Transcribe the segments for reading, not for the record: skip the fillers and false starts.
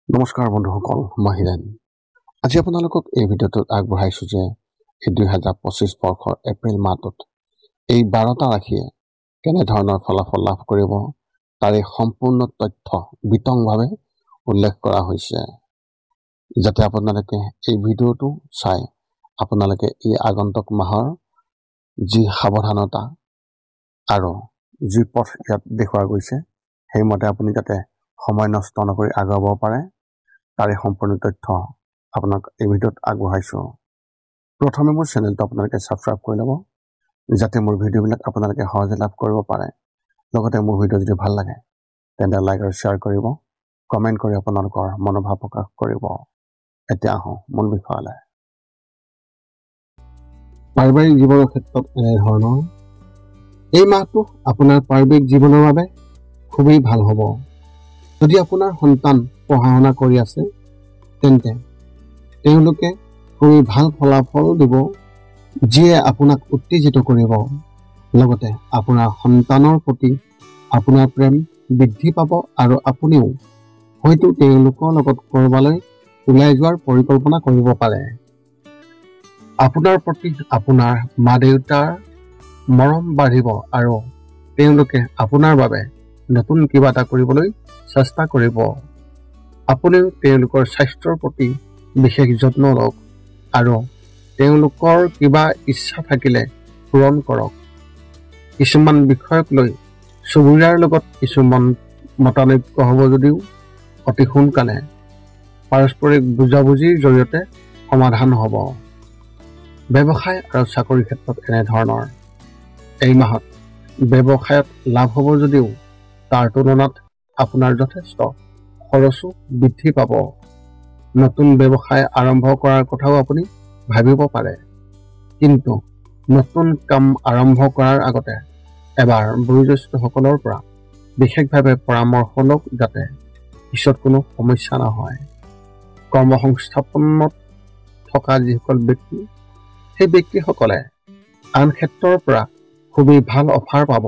নমস্কাৰ বন্ধুসকল, মই হিৰেণ। আজি আপোনালোকক এই ভিডিঅ'টোত আগবঢ়াইছোঁ যে এই 2025 বৰ্ষৰ এপ্ৰিল মাহটোত এই 12টা ৰাশিয়ে কেনেধৰণৰ ফলাফল লাভ কৰিব তাৰে সম্পূৰ্ণ তথ্য বিতংভাৱে উল্লেখ কৰা হৈছে, যাতে আপোনালোকে এই ভিডিঅ'টো চাই আপোনালোকে এই আগন্তুক মাহৰ যি সাৱধানতা আৰু যি পথ ইয়াত দেখুওৱা গৈছে সেইমতে আপুনি যাতে সময় নষ্ট নকৰি আগুৱাব পাৰে তাৰে সম্পূৰ্ণ তথ্য আপোনাক এই ভিডিঅ'ত আগবঢ়াইছোঁ। প্ৰথমে মোৰ চেনেলটো আপোনালোকে ছাবস্ক্ৰাইব কৰি ল'ব, যাতে মোৰ ভিডিঅ'বিলাক আপোনালোকে সহজে লাভ কৰিব পাৰে। লগতে মোৰ ভিডিঅ' যদি ভাল লাগে তেন্তে লাইক আৰু শ্বেয়াৰ কৰিব, কমেণ্ট কৰি আপোনালোকৰ মনোভাৱ প্ৰকাশ কৰিব। এতিয়া আহোঁ মূল বিষয়লৈ। পাৰিবাৰিক জীৱনৰ ক্ষেত্ৰত এনেধৰণৰ এই মাহটো আপোনাৰ পাৰিবাৰিক জীৱনৰ বাবে খুবেই ভাল হ'ব। যদি আপোনাৰ সন্তান পঢ়া শুনা কৰি আছে তেন্তে তেওঁলোকে খুবেই ভাল ফলাফল দিব, যিয়ে আপোনাক উত্তেজিত কৰিব। লগতে আপোনাৰ সন্তানৰ প্ৰতি আপোনাৰ প্ৰেম বৃদ্ধি পাব আৰু আপুনিও হয়তো তেওঁলোকৰ লগত ক'ৰবালৈ ওলাই যোৱাৰ পৰিকল্পনা কৰিব পাৰে। আপোনাৰ প্ৰতি আপোনাৰ মা দেউতাৰ মৰম বাঢ়িব আৰু তেওঁলোকে আপোনাৰ বাবে নতুন কিবা এটা কৰিবলৈ চেষ্টা কৰিব। আপুনিও তেওঁলোকৰ স্বাস্থ্যৰ প্ৰতি বিশেষ যত্ন লওক আৰু তেওঁলোকৰ কিবা ইচ্ছা থাকিলে পূৰণ কৰক। কিছুমান বিষয়ক লৈ চুবুৰীয়াৰ লগত কিছুমান মতানৈক্য হ'ব যদিও অতি সোনকালে পাৰস্পৰিক বুজাবুজিৰ জৰিয়তে সমাধান হ'ব। ব্যৱসায় আৰু চাকৰিৰ ক্ষেত্ৰত এনেধৰণৰ এই মাহত ব্যৱসায়ত লাভ হ'ব যদিও তাৰ তুলনাত আপোনাৰ যথেষ্ট খৰচো বৃদ্ধি পাব। নতুন ব্যৱসায় আৰম্ভ কৰাৰ কথাও আপুনি ভাবিব পাৰে, কিন্তু নতুন কাম আৰম্ভ কৰাৰ আগতে এবাৰ বয়োজ্যেষ্ঠসকলৰ পৰা বিশেষভাৱে পৰামৰ্শ লওক, যাতে পিছত কোনো সমস্যা নহয়। কৰ্মসংস্থাপনত থকা যিসকল ব্যক্তি, সেই ব্যক্তিসকলে আন ক্ষেত্ৰৰ পৰা খুবেই ভাল অফাৰ পাব।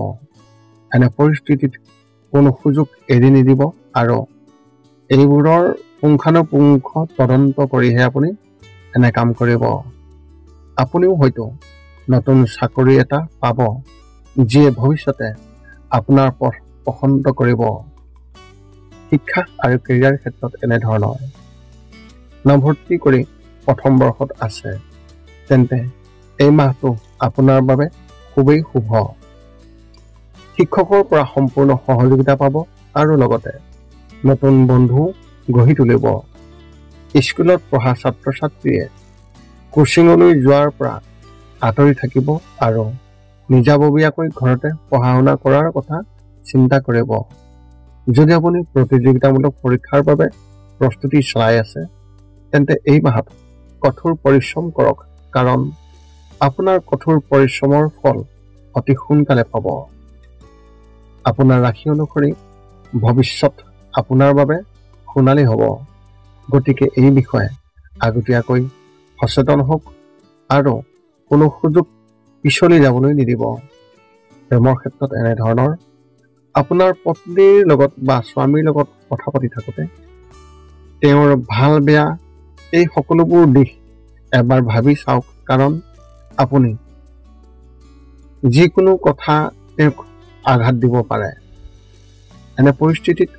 এনে পৰিস্থিতিত কোনো সুযোগ এৰি নিদিব আৰু এইবোৰৰ পুংখানুপুংখ তদন্ত কৰিহে আপুনি এনে কাম কৰিব। আপুনিও হয়তো নতুন চাকৰি এটা পাব, যিয়ে ভৱিষ্যতে আপোনাৰ পথ প্ৰশস্ত কৰিব। শিক্ষা আৰু কেৰিয়াৰ ক্ষেত্ৰত এনেধৰণৰ নামভৰ্তি কৰি প্ৰথম বৰ্ষত আছে তেন্তে এই মাহটো আপোনাৰ বাবে খুবেই শুভ। শিক্ষকৰ পৰা সম্পূৰ্ণ সহযোগিতা পাব আৰু লগতে নতুন বন্ধু গঢ়ি তুলিব। স্কুলত পঢ়া ছাত্ৰ ছাত্ৰীয়ে কোচিঙলৈ যোৱাৰ পৰা আঁতৰি থাকিব আৰু নিজাববীয়াকৈ ঘৰতে পঢ়া শুনা কৰাৰ কথা চিন্তা কৰিব। যদি আপুনি প্ৰতিযোগিতামূলক পৰীক্ষাৰ বাবে প্ৰস্তুতি চলাই আছে তেন্তে এই মাহত কঠোৰ পৰিশ্ৰম কৰক, কাৰণ আপোনাৰ কঠোৰ পৰিশ্ৰমৰ ফল অতি সোনকালে পাব। আপোনাৰ ৰাশি অনুসৰি ভৱিষ্যত আপোনাৰ বাবে সোণালী হ'ব, গতিকে এই বিষয়ে আগতীয়াকৈ সচেতন হওক আৰু কোনো সুযোগ পিছলি যাবলৈ নিদিব। প্ৰেমৰ ক্ষেত্ৰত এনেধৰণৰ আপোনাৰ পত্নীৰ লগত বা স্বামীৰ লগত কথা পাতি থাকোঁতে তেওঁৰ ভাল বেয়া এই সকলোবোৰ দিশ এবাৰ ভাবি চাওক, কাৰণ আপুনি যিকোনো কথা তেওঁক আঘাত দিব পাৰে। এনে পৰিস্থিতিত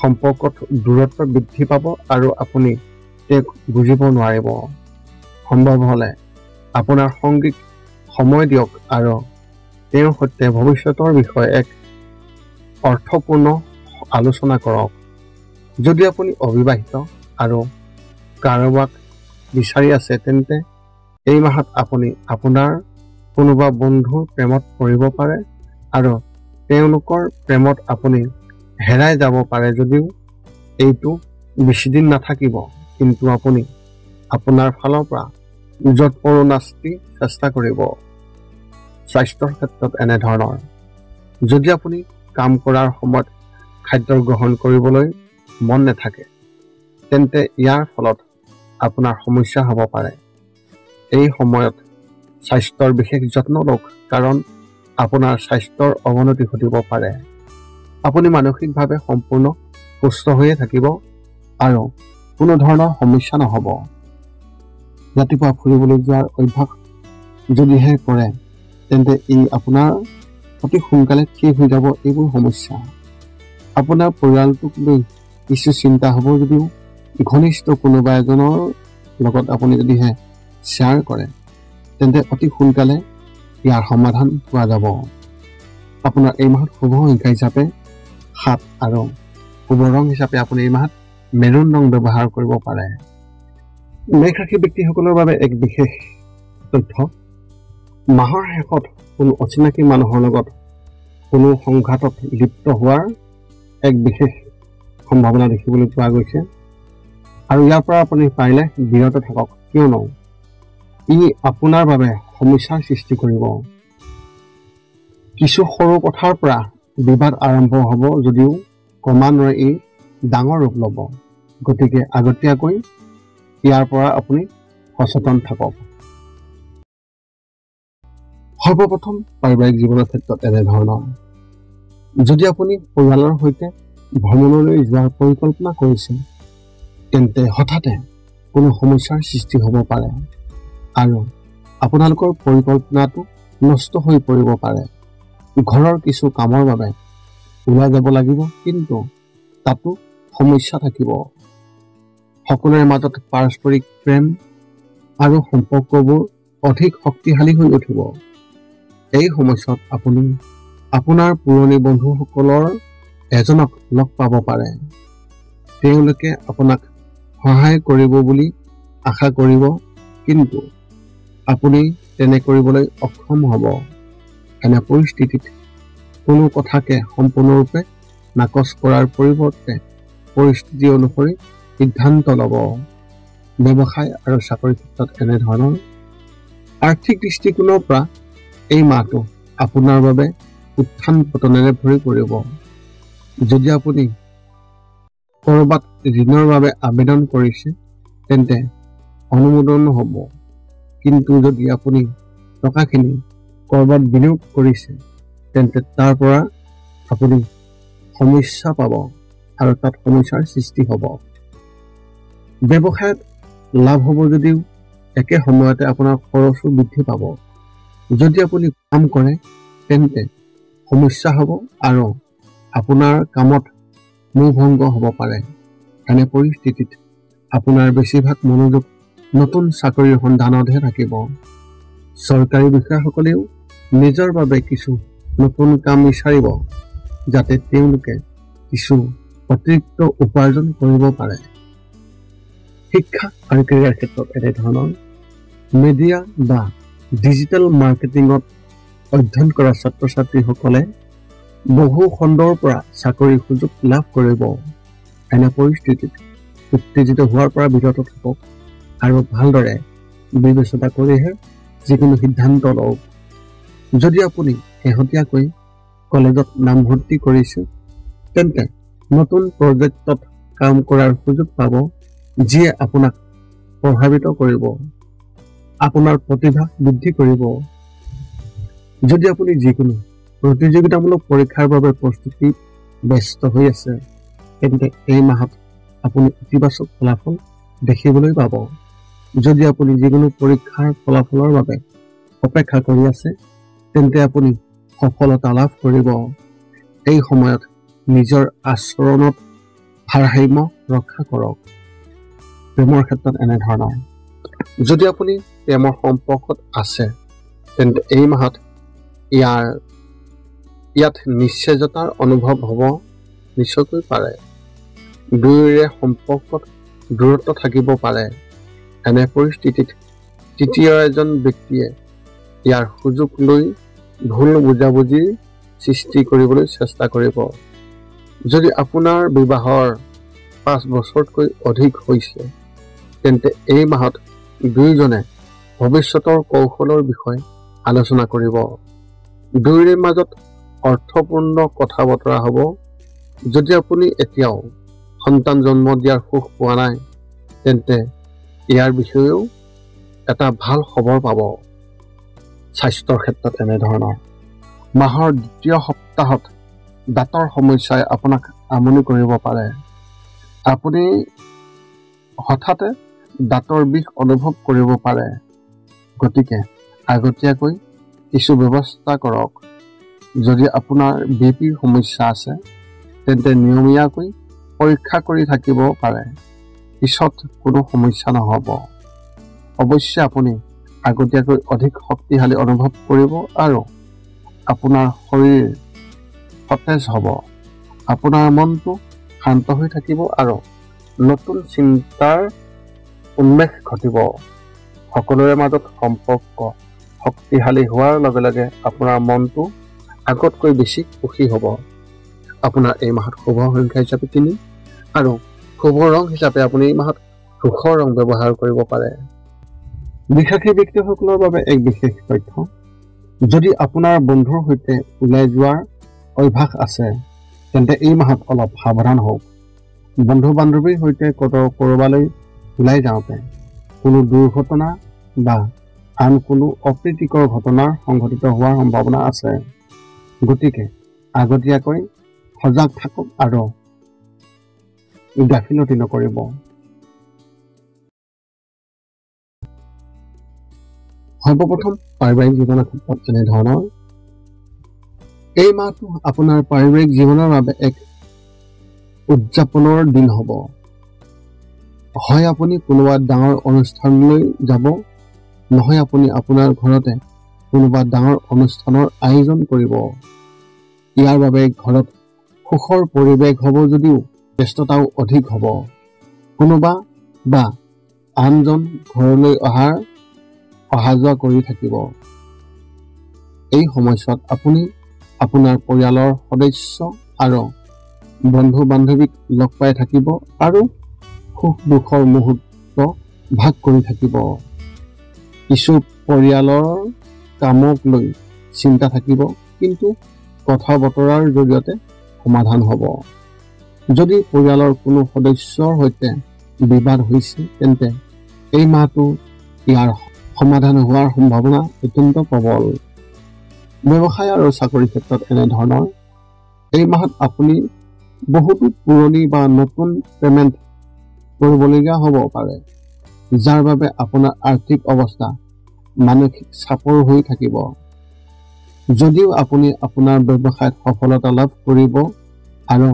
সম্পৰ্কত দূৰত্ব বৃদ্ধি পাব আৰু আপুনি তেওঁক বুজিব নোৱাৰিব। সম্ভৱ হ'লে আপোনাৰ সংগীক সময় দিয়ক আৰু তেওঁৰ সৈতে ভৱিষ্যতৰ বিষয়ে এক অৰ্থপূৰ্ণ আলোচনা কৰক। যদি আপুনি অবিবাহিত আৰু কাৰোবাক বিচাৰি আছে তেন্তে এই মাহত আপুনি আপোনাৰ কোনোবা বন্ধুৰ প্ৰেমত পৰিব পাৰে আৰু তেওঁলোকৰ প্ৰেমত আপুনি হেৰাই যাব পাৰে। যদিও এইটো বেছিদিন নাথাকিব, কিন্তু আপুনি আপোনাৰ ফালৰ পৰা যৎপৰোনাস্তি চেষ্টা কৰিব। স্বাস্থ্যৰ ক্ষেত্ৰত এনেধৰণৰ যদি আপুনি কাম কৰাৰ সময়ত খাদ্য গ্ৰহণ কৰিবলৈ মন নাথাকে তেন্তে ইয়াৰ ফলত আপোনাৰ সমস্যা হ'ব পাৰে। এই সময়ত স্বাস্থ্যৰ বিশেষ যত্ন লওক, কাৰণ আপোনাৰ স্বাস্থ্যৰ অৱনতি ঘটিব পাৰে। আপুনি মানসিকভাৱে সম্পূৰ্ণ সুস্থ হৈয়ে থাকিব আৰু কোনো ধৰণৰ সমস্যা নহ'ব। ৰাতিপুৱা ফুৰিবলৈ যোৱাৰ অভ্যাস যদিহে কৰে তেন্তে ই আপোনাৰ অতি সোনকালে ঠিক হৈ যাব। এইবোৰ সমস্যা আপোনাৰ পৰিয়ালটোক লৈ কিছু চিন্তা হ'ব যদিও ঘনিষ্ঠ কোনোবা এজনৰ লগত আপুনি যদিহে শ্বেয়াৰ কৰে তেন্তে অতি সোনকালে ইয়াৰ সমাধান পোৱা যাব। আপোনাৰ এই মাহত শুভ সংখ্যা হিচাপে 7 আৰু শুভ ৰং হিচাপে আপুনি এই মাহত মেৰুন ৰং ব্যৱহাৰ কৰিব পাৰে। মেষ ৰাশি ব্যক্তিসকলৰ বাবে এক বিশেষ তথ্য, মাহৰ শেষত কোনো অচিনাকি মানুহৰ লগত কোনো সংঘাতত লিপ্ত হোৱাৰ এক বিশেষ সম্ভাৱনা দেখিবলৈ পোৱা গৈছে আৰু ইয়াৰ পৰা আপুনি পাৰিলে বিৰত থাকক, কিয়নো ই আপোনাৰ বাবে সমস্যাৰ সৃষ্টি কৰিব। কিছু সৰু কথাৰ পৰা বিবাদ আৰম্ভ হ'ব যদিও ক্ৰমান্বয়ে ই ডাঙৰ ৰূপ ল'ব, গতিকে আগতীয়াকৈ ইয়াৰ পৰা আপুনি সচেতন থাকক। সৰ্বপ্ৰথম পাৰিবাৰিক জীৱনৰ ক্ষেত্ৰত এনেধৰণৰ, যদি আপুনি পৰিয়ালৰ সৈতে ভ্ৰমণলৈ যোৱাৰ পৰিকল্পনা কৰিছে তেন্তে হঠাতে কোনো সমস্যাৰ সৃষ্টি হ'ব পাৰে আৰু আপোনালোকৰ পৰিকল্পনাটো নষ্ট হৈ পৰিব পাৰে। ঘৰৰ কিছু কামৰ বাবে ওলাই যাব লাগিব, কিন্তু তাতো সমস্যা থাকিব। সকলোৰে মাজত পাৰস্পৰিক প্ৰেম আৰু সম্পৰ্কবোৰ অধিক শক্তিশালী হৈ উঠিব। এই সময়ছোৱাত আপুনি আপোনাৰ পুৰণি বন্ধুসকলৰ এজনক লগ পাব পাৰে। তেওঁলোকে আপোনাক সহায় কৰিব বুলি আশা কৰিব, কিন্তু আপুনি তেনে কৰিবলৈ অক্ষম হ'ব। এনে পৰিস্থিতিত কোনো কথাকে সম্পূৰ্ণৰূপে নাকচ কৰাৰ পৰিৱৰ্তে পৰিস্থিতি অনুসৰি সিদ্ধান্ত ল'ব। ব্যৱসায় আৰু চাকৰিৰ ক্ষেত্ৰত এনেধৰণৰ, আৰ্থিক দৃষ্টিকোণৰ পৰা এই মাহটো আপোনাৰ বাবে উত্থান পতনেৰে ভৰি পৰিব। যদি আপুনি ক'ৰবাত ঋণৰ বাবে আবেদন কৰিছে তেন্তে অনুমোদন হ'ব, কিন্তু যদি আপুনি টকাখিনি ক'ৰবাত বিনিয়োগ কৰিছে তেন্তে তাৰ পৰা আপুনি সমস্যা পাব আৰু তাত সমস্যাৰ সৃষ্টি হ'ব। ব্যৱসায়ত লাভ হ'ব যদিও একে সময়তে আপোনাৰ খৰচো বৃদ্ধি পাব। যদি আপুনি কাম কৰে তেন্তে সমস্যা হ'ব আৰু আপোনাৰ কামত মোহভংগ হ'ব পাৰে। এনে পৰিস্থিতিত আপোনাৰ বেছিভাগ মনোযোগ নতুন চাকৰিৰ সন্ধানতহে থাকিব। চৰকাৰী বিষয়াসকলেও নিজৰ বাবে কিছু নতুন কাম বিচাৰিব যাতে তেওঁলোকে কিছু অতিৰিক্ত উপাৰ্জন কৰিব পাৰে। শিক্ষা আৰু কেৰিয়াৰ ক্ষেত্ৰত এনেধৰণৰ, মিডিয়া বা ডিজিটেল মাৰ্কেটিঙত অধ্যয়ন কৰা ছাত্ৰ ছাত্ৰীসকলে বহু খণ্ডৰ পৰা চাকৰিৰ সুযোগ লাভ কৰিব। এনে পৰিস্থিতিত উত্তেজিত হোৱাৰ পৰা বিৰত থাকক আৰু ভালদৰে বিবেচনা কৰিহে যিকোনো সিদ্ধান্ত লওক। যদি আপুনি শেহতীয়াকৈ কলেজত নামভৰ্তি কৰিছে তেন্তে নতুন প্ৰজেক্টত কাম কৰাৰ সুযোগ পাব, যিয়ে আপোনাক প্ৰভাৱিত কৰিব, আপোনাৰ প্ৰতিভা বৃদ্ধি কৰিব। যদি আপুনি যিকোনো প্ৰতিযোগিতামূলক পৰীক্ষাৰ বাবে প্ৰস্তুতিত ব্যস্ত হৈ আছে তেন্তে এই মাহত আপুনি ইতিবাচক ফলাফল দেখিবলৈ পাব। যদি আপুনি যিকোনো পৰীক্ষাৰ ফলাফলৰ বাবে অপেক্ষা কৰি আছে তেন্তে আপুনি সফলতা লাভ কৰিব। এই সময়ত নিজৰ আচৰণত ভাৰসাম্য ৰক্ষা কৰক। প্ৰেমৰ ক্ষেত্ৰত এনেধৰণৰ, যদি আপুনি প্ৰেমৰ সম্পৰ্কত আছে তেন্তে এই মাহত ইয়াত নিশ্চয়তাৰ অনুভৱ হ'ব নিশ্চয়কৈ পাৰে। দুয়োৰে সম্পৰ্কত দূৰত্ব থাকিব পাৰে। এনে পৰিস্থিতিত তৃতীয় এজন ব্যক্তিয়ে ইয়াৰ সুযোগ লৈ ভুল বুজাবুজিৰ সৃষ্টি কৰিবলৈ চেষ্টা কৰিব। যদি আপোনাৰ বিবাহৰ 5 বছৰতকৈ অধিক হৈছে তেন্তে এই মাহত দুয়োজনে ভৱিষ্যতৰ কৌশলৰ বিষয়ে আলোচনা কৰিব। দুয়োৰে মাজত অৰ্থপূৰ্ণ কথা বতৰা হ'ব। যদি আপুনি এতিয়াও সন্তান জন্ম দিয়াৰ সুখ পোৱা নাই তেন্তে ইয়াৰ বিষয়েও এটা ভাল খবৰ পাব। স্বাস্থ্যৰ ক্ষেত্ৰত এনেধৰণৰ, মাহৰ দ্বিতীয় সপ্তাহত দাঁতৰ সমস্যাই আপোনাক আমনি কৰিব পাৰে। আপুনি হঠাতে দাঁতৰ বিষ অনুভৱ কৰিব পাৰে। গতিকে আগতীয়াকৈ কিছু ব্যৱস্থা কৰক। যদি আপোনাৰ বিপিৰ সমস্যা আছে তেন্তে নিয়মীয়াকৈ পৰীক্ষা কৰি থাকিব পাৰে। পিছত কোনো সমস্যা নহ'ব। অৱশ্যে আপুনি আগতীয়াকৈ অধিক শক্তিশালী অনুভৱ কৰিব আৰু আপোনাৰ শৰীৰ সতেজ হ'ব। আপোনাৰ মনটো শান্ত হৈ থাকিব আৰু নতুন চিন্তাৰ উন্মেষ ঘটিব। সকলোৰে মাজত সম্পৰ্ক শক্তিশালী হোৱাৰ লগে লগে আপোনাৰ মনটো আগতকৈ বেছি সুখী হ'ব। আপোনাৰ এই মাহত শুভ সংখ্যা হিচাপে 3 আৰু শুভ ৰং হিচাপে আপুনি এই মাহত ধূসৰ ৰং ব্যৱহাৰ কৰিব পাৰে। বিশ্বাসী ব্যক্তিসকলৰ বাবে এক বিশেষ তথ্য। যদি আপোনাৰ বন্ধুৰ সৈতে ওলাই যোৱাৰ অভ্যাস আছে তেন্তে এই মাহত অলপ সাৱধান হওক। বন্ধু বান্ধৱীৰ সৈতে ক'ৰবালৈ ওলাই যাওঁতে কোনো দুৰ্ঘটনা বা আন কোনো অপ্ৰীতিকৰ ঘটনাৰ সংঘটিত হোৱাৰ সম্ভাৱনা আছে। গতিকে আগতীয়াকৈ সজাগ থাকক আৰু গাফিলতি নকৰিব। সৰ্বপ্ৰথম পাৰিবাৰিক জীৱনৰ ক্ষেত্ৰত এনেধৰণৰ। এই মাহটো আপোনাৰ পাৰিবাৰিক জীৱনৰ বাবে এক উদযাপনৰ দিন হ'ব। হয় আপুনি কোনোবা ডাঙৰ অনুষ্ঠানলৈ যাব, নহয় আপুনি আপোনাৰ ঘৰতে কোনোবা ডাঙৰ অনুষ্ঠানৰ আয়োজন কৰিব। ইয়াৰ বাবে ঘৰত সুখৰ পৰিৱেশ হ'ব যদিও ব্যস্ততাও অধিক হ'ব। কোনোবা বা আনজন ঘৰলৈ অহা যোৱা কৰি থাকিব। এই সময়ছোৱাত আপুনি আপোনাৰ পৰিয়ালৰ সদস্য আৰু বন্ধু বান্ধৱীক লগ পাই থাকিব আৰু সুখ দুখৰ মুহূৰ্ত ভাগ কৰি থাকিব। কিছু পৰিয়ালৰ কামক লৈ চিন্তা থাকিব, কিন্তু কথা বতৰাৰ জৰিয়তে সমাধান হ'ব। যদি পৰিয়ালৰ কোনো সদস্যৰ সৈতে বিবাদ হৈছে তেন্তে এই মাহটো ইয়াৰ সমাধান হোৱাৰ সম্ভাৱনা অত্যন্ত প্ৰবল। ব্যৱসায় আৰু চাকৰিৰ ক্ষেত্ৰত এনেধৰণৰ। এই মাহত আপুনি বহুতো পুৰণি বা নতুন পেমেণ্ট কৰিবলগীয়া হ'ব পাৰে, যাৰ বাবে আপোনাৰ আৰ্থিক অৱস্থা মানসিক চাপৰ হৈ থাকিব। যদিও আপুনি আপোনাৰ ব্যৱসায়ত সফলতা লাভ কৰিব আৰু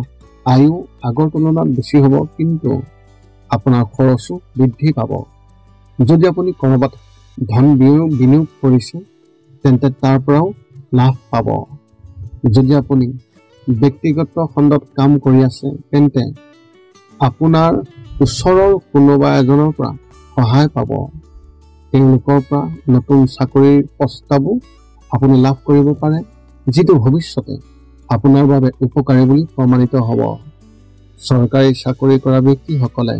আয়ো আগৰ তুলনাত বেছি হ'ব, কিন্তু আপোনাৰ খৰচো বৃদ্ধি পাব। যদি আপুনি ক'ৰবাত ধন বিনিয়োগ কৰিছে তেন্তে তাৰ পৰাও লাভ পাব। যদি আপুনি ব্যক্তিগত খণ্ডত কাম কৰি আছে তেন্তে আপোনাৰ ওচৰৰ কোনোবা এজনৰ পৰা সহায় পাব। তেওঁলোকৰ পৰা নতুন চাকৰিৰ প্ৰস্তাৱো আপুনি লাভ কৰিব পাৰে, যিটো ভৱিষ্যতে আপোনাৰ বাবে উপকাৰী বুলি প্ৰমাণিত হ'ব। চৰকাৰী চাকৰি কৰা ব্যক্তিসকলে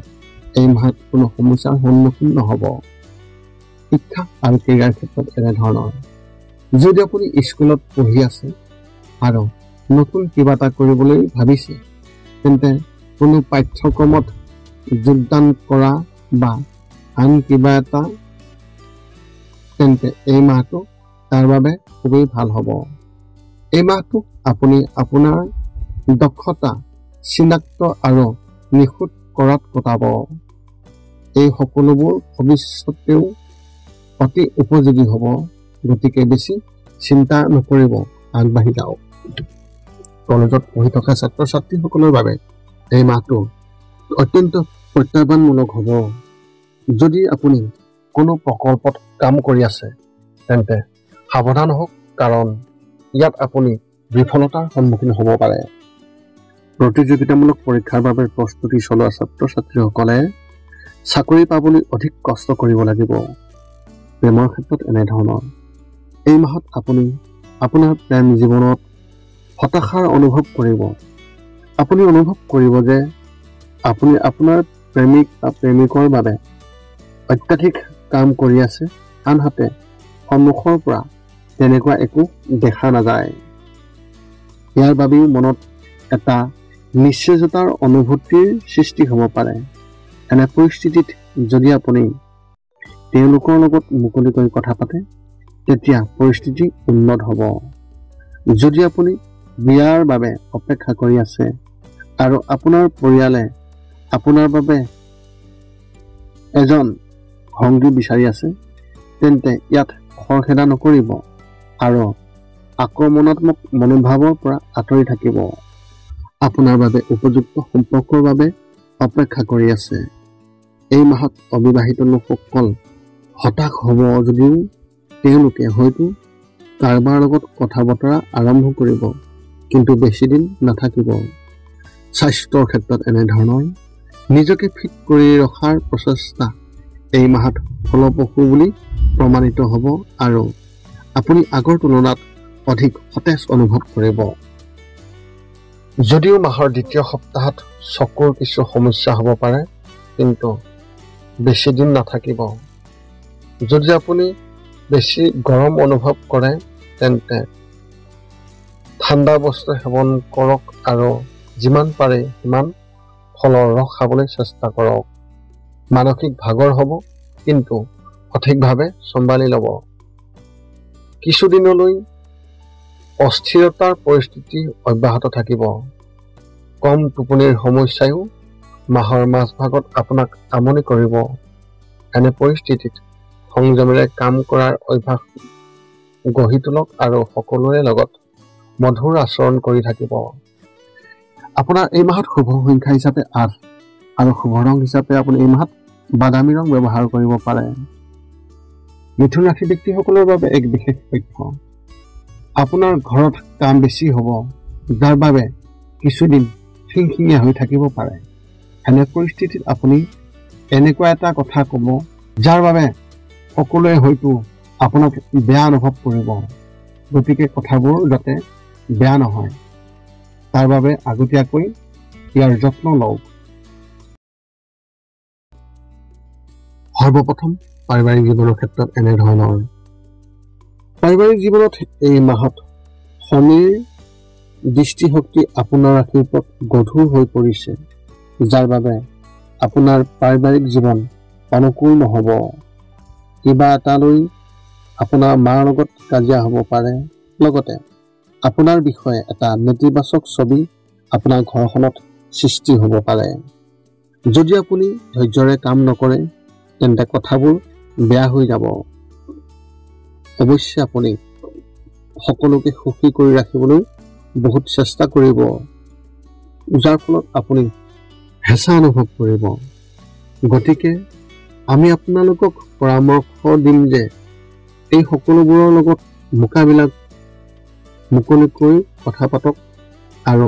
এই মাহত কোনো সমস্যাৰ সন্মুখীন নহ'ব। শিক্ষা আৰু কেৰিয়াৰ ক্ষেত্ৰত এনেধৰণৰ। যদি আপুনি স্কুলত পঢ়ি আছে আৰু নতুন কিবা এটা কৰিবলৈ ভাবিছে তেন্তে কোনো পাঠ্যক্ৰমত যোগদান কৰা বা আন কিবা এটা, তেন্তে এই মাহটো তাৰ বাবে খুবেই ভাল হ'ব। এই মাহটো আপুনি আপোনাৰ দক্ষতা চিনাক্ত আৰু নিখুঁত কৰাত কটাব। এই সকলোবোৰ ভৱিষ্যতেও অতি উপযোগী হ'ব। গতিকে বেছি চিন্তা নকৰিব, আগবাঢ়ি যাওক। কলেজত পঢ়ি থকা ছাত্ৰ ছাত্ৰীসকলৰ বাবে এই মাহটো অত্যন্ত প্ৰত্যাহ্বানমূলক হ'ব। যদি আপুনি কোনো প্ৰকল্পত কাম কৰি আছে তেন্তে সাৱধান হওক, কাৰণ ইয়াত আপুনি বিফলতাৰ সন্মুখীন হ'ব পাৰে। প্ৰতিযোগিতামূলক পৰীক্ষাৰ বাবে প্ৰস্তুতি চলোৱা ছাত্ৰ ছাত্ৰীসকলে চাকৰি পাবলৈ অধিক কষ্ট কৰিব লাগিব। প্ৰেমৰ ক্ষেত্ৰত এনেধৰণৰ। এই মাহত আপুনি আপোনাৰ প্ৰেম জীৱনত হতাশাৰ অনুভৱ কৰিব। আপুনি অনুভৱ কৰিব যে আপুনি আপোনাৰ প্ৰেমিক বা প্ৰেমিকৰ বাবে অত্যাধিক কাম কৰি আছে, আনহাতে সন্মুখৰ পৰা তেনেকুৱা একো দেখা নাযায়। ইয়াৰ বাবেও মনত এটা নিশ্চয়তাৰ অনুভূতিৰ সৃষ্টি হ'ব পাৰে। এনে পৰিস্থিতিত যদি আপুনি তেওঁলোকৰ লগত মুকলিকৈ কথা পাতে তেতিয়া পৰিস্থিতি উন্নত হ'ব। যদি আপুনি বিয়াৰ বাবে অপেক্ষা কৰি আছে আৰু আপোনাৰ পৰিয়ালে আপোনাৰ বাবে এজন সংগী বিচাৰি আছে, তেন্তে ইয়াত খৰখেদা নকৰিব আৰু আক্ৰমণাত্মক মনোভাৱৰ পৰা আঁতৰি থাকিব। আপোনাৰ বাবে উপযুক্ত সম্পৰ্কৰ বাবে অপেক্ষা কৰি আছে। এই মাহত অবিবাহিত লোকসকল হতাশ হ'ব যদিও তেওঁলোকে হয়তো কাৰোবাৰ লগত কথা বতৰা আৰম্ভ কৰিব, কিন্তু বেছি দিন নাথাকিব। স্বাস্থ্যৰ ক্ষেত্ৰত এনেধৰণৰ নিজকে ফিট কৰি ৰখাৰ প্ৰচেষ্টা এই মাহত ফলপ্ৰসূ বুলি প্ৰমাণিত হ'ব আৰু আপুনি আগৰ তুলনাত অধিক সতেজ অনুভৱ কৰিব। যদিও মাহৰ দ্বিতীয় সপ্তাহত চকুৰ কিছু সমস্যা হ'ব পাৰে, কিন্তু বেছি দিন নাথাকিব। যদি আপুনি বেছি গৰম অনুভৱ কৰে, তেন্তে ঠাণ্ডা বস্তু সেৱন কৰক আৰু যিমান পাৰে সিমান ফলৰ ৰস খাবলৈ চেষ্টা কৰক। মানসিক ভাগৰ হ'ব, কিন্তু সঠিকভাৱে চম্ভালি ল'ব। কিছুদিনলৈ অস্থিৰতাৰ পৰিস্থিতি অব্যাহত থাকিব। কম টোপনিৰ সমস্যায়ো মাহৰ মাজভাগত আপোনাক আমনি কৰিব। এনে পৰিস্থিতিত সংযমেৰে কাম কৰাৰ অভ্যাস গঢ়ি তোলক আৰু সকলোৰে লগত মধুৰ আচৰণ কৰি থাকিব। আপোনাৰ এই মাহত শুভ সংখ্যা হিচাপে 8 আৰু শুভ ৰং হিচাপে আপুনি এই মাহত বাদামী ৰং ব্যৱহাৰ কৰিব পাৰে। মিথুন ৰাশি ব্যক্তিসকলৰ বাবে এক বিশেষ তথ্য। আপোনাৰ ঘৰত কাম বেছি হ'ব, যাৰ বাবে কিছুদিন খিংখিঙীয়া হৈ থাকিব পাৰে। এনে পৰিস্থিতিত আপুনি এনেকুৱা এটা কথা ক'ব, যাৰ বাবে সকলোৱে হয়তো আপোনাক বেয়া অনুভৱ কৰিব। গতিকে কথাবোৰ যাতে বেয়া নহয়, তাৰ বাবে আগতীয়াকৈ ইয়াৰ যত্ন লওক। সৰ্বপ্ৰথম পাৰিবাৰিক জীৱনৰ ক্ষেত্ৰত এনেধৰণৰ। পাৰিবাৰিক জীৱনত এই মাহত শনিৰ দৃষ্টিশক্তি আপোনাৰ ৰাশিৰ ওপৰত গধুৰ হৈ পৰিছে, যাৰ বাবে আপোনাৰ পাৰিবাৰিক জীৱন অনুকূল নহ'ব। কিবা এটা লৈ আপোনাৰ মাৰ লগত কাজিয়া হ'ব পাৰে। লগতে আপোনাৰ বিষয়ে এটা নেতিবাচক ছবি আপোনাৰ ঘৰখনত সৃষ্টি হ'ব পাৰে। যদি আপুনি ধৈৰ্যৰে কাম নকৰে, তেন্তে কথাবোৰ বেয়া হৈ যাব। অৱশ্যে আপুনি সকলোকে সুখী কৰি ৰাখিবলৈ বহুত চেষ্টা কৰিব, যাৰ ফলত আপুনি হেঁচা অনুভৱ কৰিব। গতিকে আমি আপোনালোকক পৰামৰ্শ দিম যে এই সকলোবোৰৰ লগত মোকাবিলা মুকলিকৈ কথা পাতক আৰু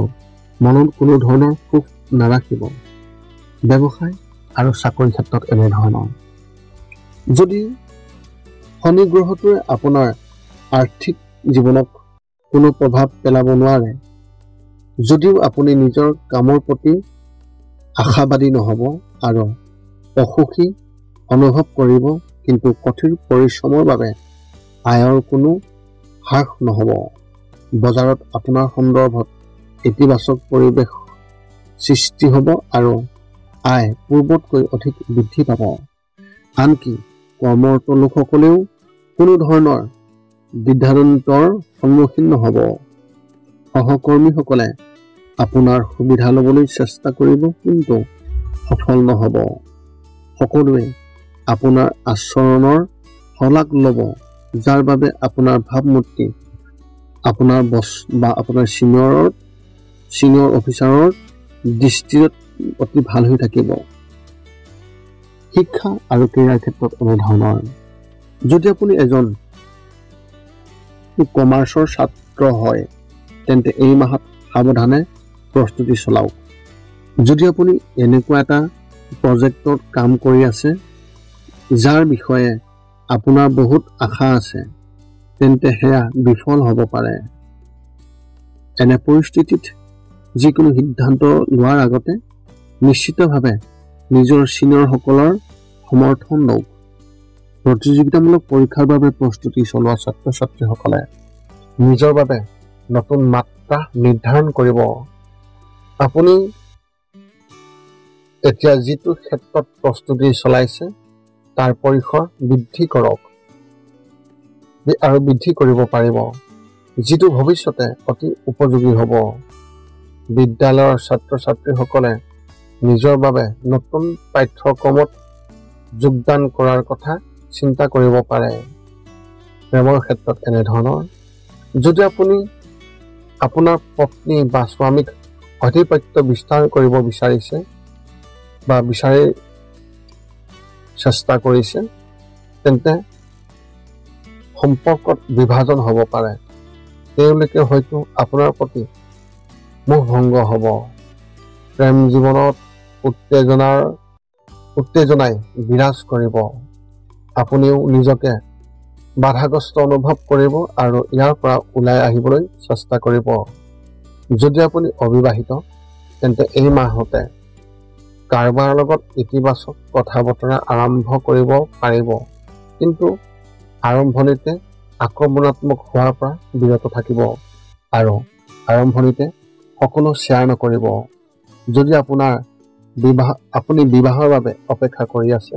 মনত কোনো ধৰণৰ সুখ নাৰাখিব। ব্যৱসায় আৰু চাকৰিৰ ক্ষেত্ৰত এনেধৰণৰ। যদি শনি গ্ৰহটোৱে আপোনাৰ আৰ্থিক জীৱনত কোনো প্ৰভাৱ পেলাব নোৱাৰে, যদিও আপুনি নিজৰ কামৰ প্ৰতি আশাবাদী নহ'ব আৰু অসুখী অনুভৱ কৰিব, কিন্তু কঠোৰ পৰিশ্ৰমৰ বাবে আয়ৰ কোনো হ্ৰাস নহ'ব। বজাৰত আপোনাৰ সন্দৰ্ভত ইতিবাচক পৰিৱেশ সৃষ্টি হ'ব আৰু আয় পূৰ্বতকৈ অধিক বৃদ্ধি পাব। আনকি কৰ্মৰত লোকসকলেও কোনো ধৰণৰ দ্বিধাদ্বন্দ্বৰ সন্মুখীন নহ'ব। সহকৰ্মীসকলে আপোনাৰ সুবিধা ল'বলৈ চেষ্টা কৰিব, কিন্তু সফল নহ'ব। সকলোৱে আপোনাৰ আচৰণৰ শলাগ ল'ব, যাৰ বাবে আপোনাৰ ভাৱমূৰ্তি আপোনাৰ বছ বা আপোনাৰ ছিনিয়ৰ অফিচাৰৰ দৃষ্টিত অতি ভাল হৈ থাকিব। শিক্ষা আৰু ক্ৰীড়াৰ ক্ষেত্ৰত এনেধৰণৰ। যদি আপুনি এজন কমাৰ্চৰ ছাত্ৰ হয়, তেন্তে এই মাহত সাৱধানে প্ৰস্তুতি চলাওক। যদি আপুনি এনেকুৱা এটা প্ৰজেক্টত কাম কৰি আছে, যাৰ বিষয়ে আপোনাৰ বহুত আশা আছে, তেন্তে সেয়া বিফল হ'ব পাৰে। এনে পৰিস্থিতিত যিকোনো সিদ্ধান্ত লোৱাৰ আগতে নিশ্চিতভাৱে নিজৰ ছিনিয়ৰসকলৰ সমৰ্থন লওক। প্ৰতিযোগিতামূলক পৰীক্ষাৰ বাবে প্ৰস্তুতি চলোৱা ছাত্ৰ ছাত্ৰীসকলে নিজৰ বাবে নতুন মাত্ৰা নিৰ্ধাৰণ কৰিব। আপুনি এতিয়া যিটো ক্ষেত্ৰত প্ৰস্তুতি চলাইছে তাৰ পৰিসৰ বৃদ্ধি কৰক আৰু বৃদ্ধি কৰিব পাৰিব, যিটো ভৱিষ্যতে অতি উপযোগী হ'ব। বিদ্যালয়ৰ ছাত্ৰ ছাত্ৰীসকলে নিজৰ বাবে নতুন পাঠ্যক্ৰমত যোগদান কৰাৰ কথা চিন্তা কৰিব পাৰে। প্ৰেমৰ ক্ষেত্ৰত এনেধৰণৰ, যদি আপুনি আপোনাৰ পত্নী বা স্বামীক আধিপত্য বিস্তাৰ কৰিব বিচাৰিছে বা চেষ্টা কৰিছে, তেন্তে সম্পৰ্কত বিভাজন হ'ব পাৰে। তেওঁলোকে হয়তো আপোনাৰ প্ৰতি মোহভংগ হ'ব। প্ৰেম জীৱনত উত্তেজনাই বিৰাজ কৰিব। আপুনিও নিজকে বাধাগ্ৰস্ত অনুভৱ কৰিব আৰু ইয়াৰ পৰা ওলাই আহিবলৈ চেষ্টা কৰিব। যদি আপুনি অবিবাহিত, তেন্তে এই মাহতে কাৰোবাৰ লগত ইতিবাচক কথা বতৰা আৰম্ভ কৰিব পাৰিব, কিন্তু আৰম্ভণিতে আক্ৰমণাত্মক হোৱাৰ পৰা বিৰত থাকিব আৰু আৰম্ভণিতে সকলো শ্বেয়াৰ নকৰিব। যদি আপুনি বিবাহৰ বাবে অপেক্ষা কৰি আছে,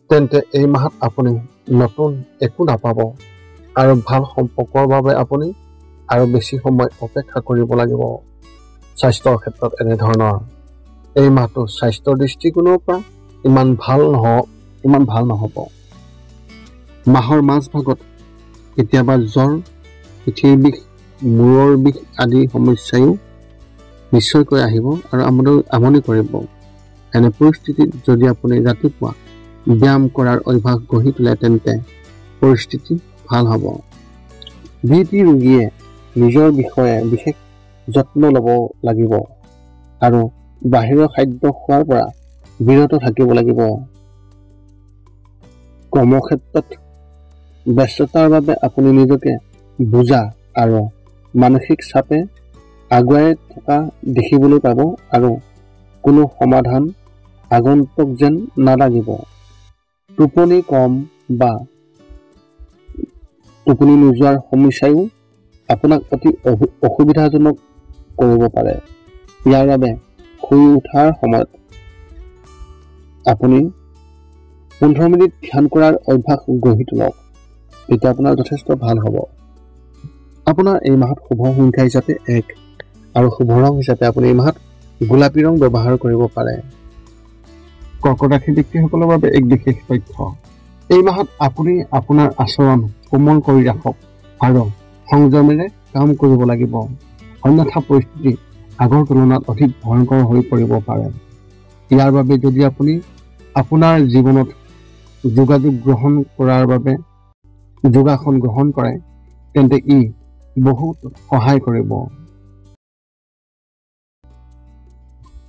তেন্তে এই মাহত আপুনি নতুন একো নাপাব আৰু ভাল সম্পৰ্কৰ বাবে আপুনি আৰু বেছি সময় অপেক্ষা কৰিব লাগিব। স্বাস্থ্যৰ ক্ষেত্ৰত এনেধৰণৰ, এই মাহটো স্বাস্থ্যৰ দৃষ্টিকোণৰ পৰা ইমান ভাল নহ'ব। মাহৰ মাজভাগত কেতিয়াবা জ্বৰ, পিঠিৰ বিষ, মূৰৰ বিষ আদি সমস্যাও নিশ্চয়কৈ আহিব আৰু আমনি কৰিব। এনে পৰিস্থিতিত যদি আপুনি ৰাতিপুৱা ব্যায়াম কৰাৰ অভ্যাস গঢ়ি তোলে, তেন্তে পৰিস্থিতি ভাল হ'ব। বি.পি. ৰোগীয়ে নিজৰ বিষয়ে বিশেষ যত্ন ল'ব লাগিব আৰু বাহিৰৰ খাদ্য খোৱাৰ পৰা বিৰত থাকিব লাগিব। কৰ্মক্ষেত্ৰত ব্যস্ততাৰ বাবে আপুনি নিজকে বোজা আৰু মানসিক চাপে আগুৱাই থকা দেখিবলৈ পাব আৰু কোনো সমাধান আগন্তুক যেন নালাগিব। টোপনি কম বা টোপনি নোযোৱাৰ সমস্যাও আপোনাক অতি অসুবিধাজনক কৰিব পাৰে। ইয়াৰ বাবে শুই উঠাৰ সময়ত আপুনি 15 মিনিট ধ্যান কৰাৰ অভ্যাস গঢ়ি তোলক। তেতিয়া আপোনাৰ যথেষ্ট ভাল হ'ব। আপোনাৰ এই মাহত শুভ সংখ্যা হিচাপে 1 আৰু শুভ ৰং হিচাপে আপুনি এই মাহত গোলাপী ৰং ব্যৱহাৰ কৰিব পাৰে। কৰ্কট ৰাশিৰ ব্যক্তিসকলৰ বাবে এক বিশেষ তথ্য। এই মাহত আপুনি আপোনাৰ আচৰণ কোমল কৰি ৰাখক আৰু সংযমেৰে কাম কৰিব লাগিব, অন্যথা পৰিস্থিতি আগৰ তুলনাত অধিক ভয়ংকৰ হৈ পৰিব পাৰে। ইয়াৰ বাবে যদি আপুনি আপোনাৰ জীৱনত যোগাসন গ্ৰহণ কৰে, তেন্তে ই বহুত সহায় কৰিব।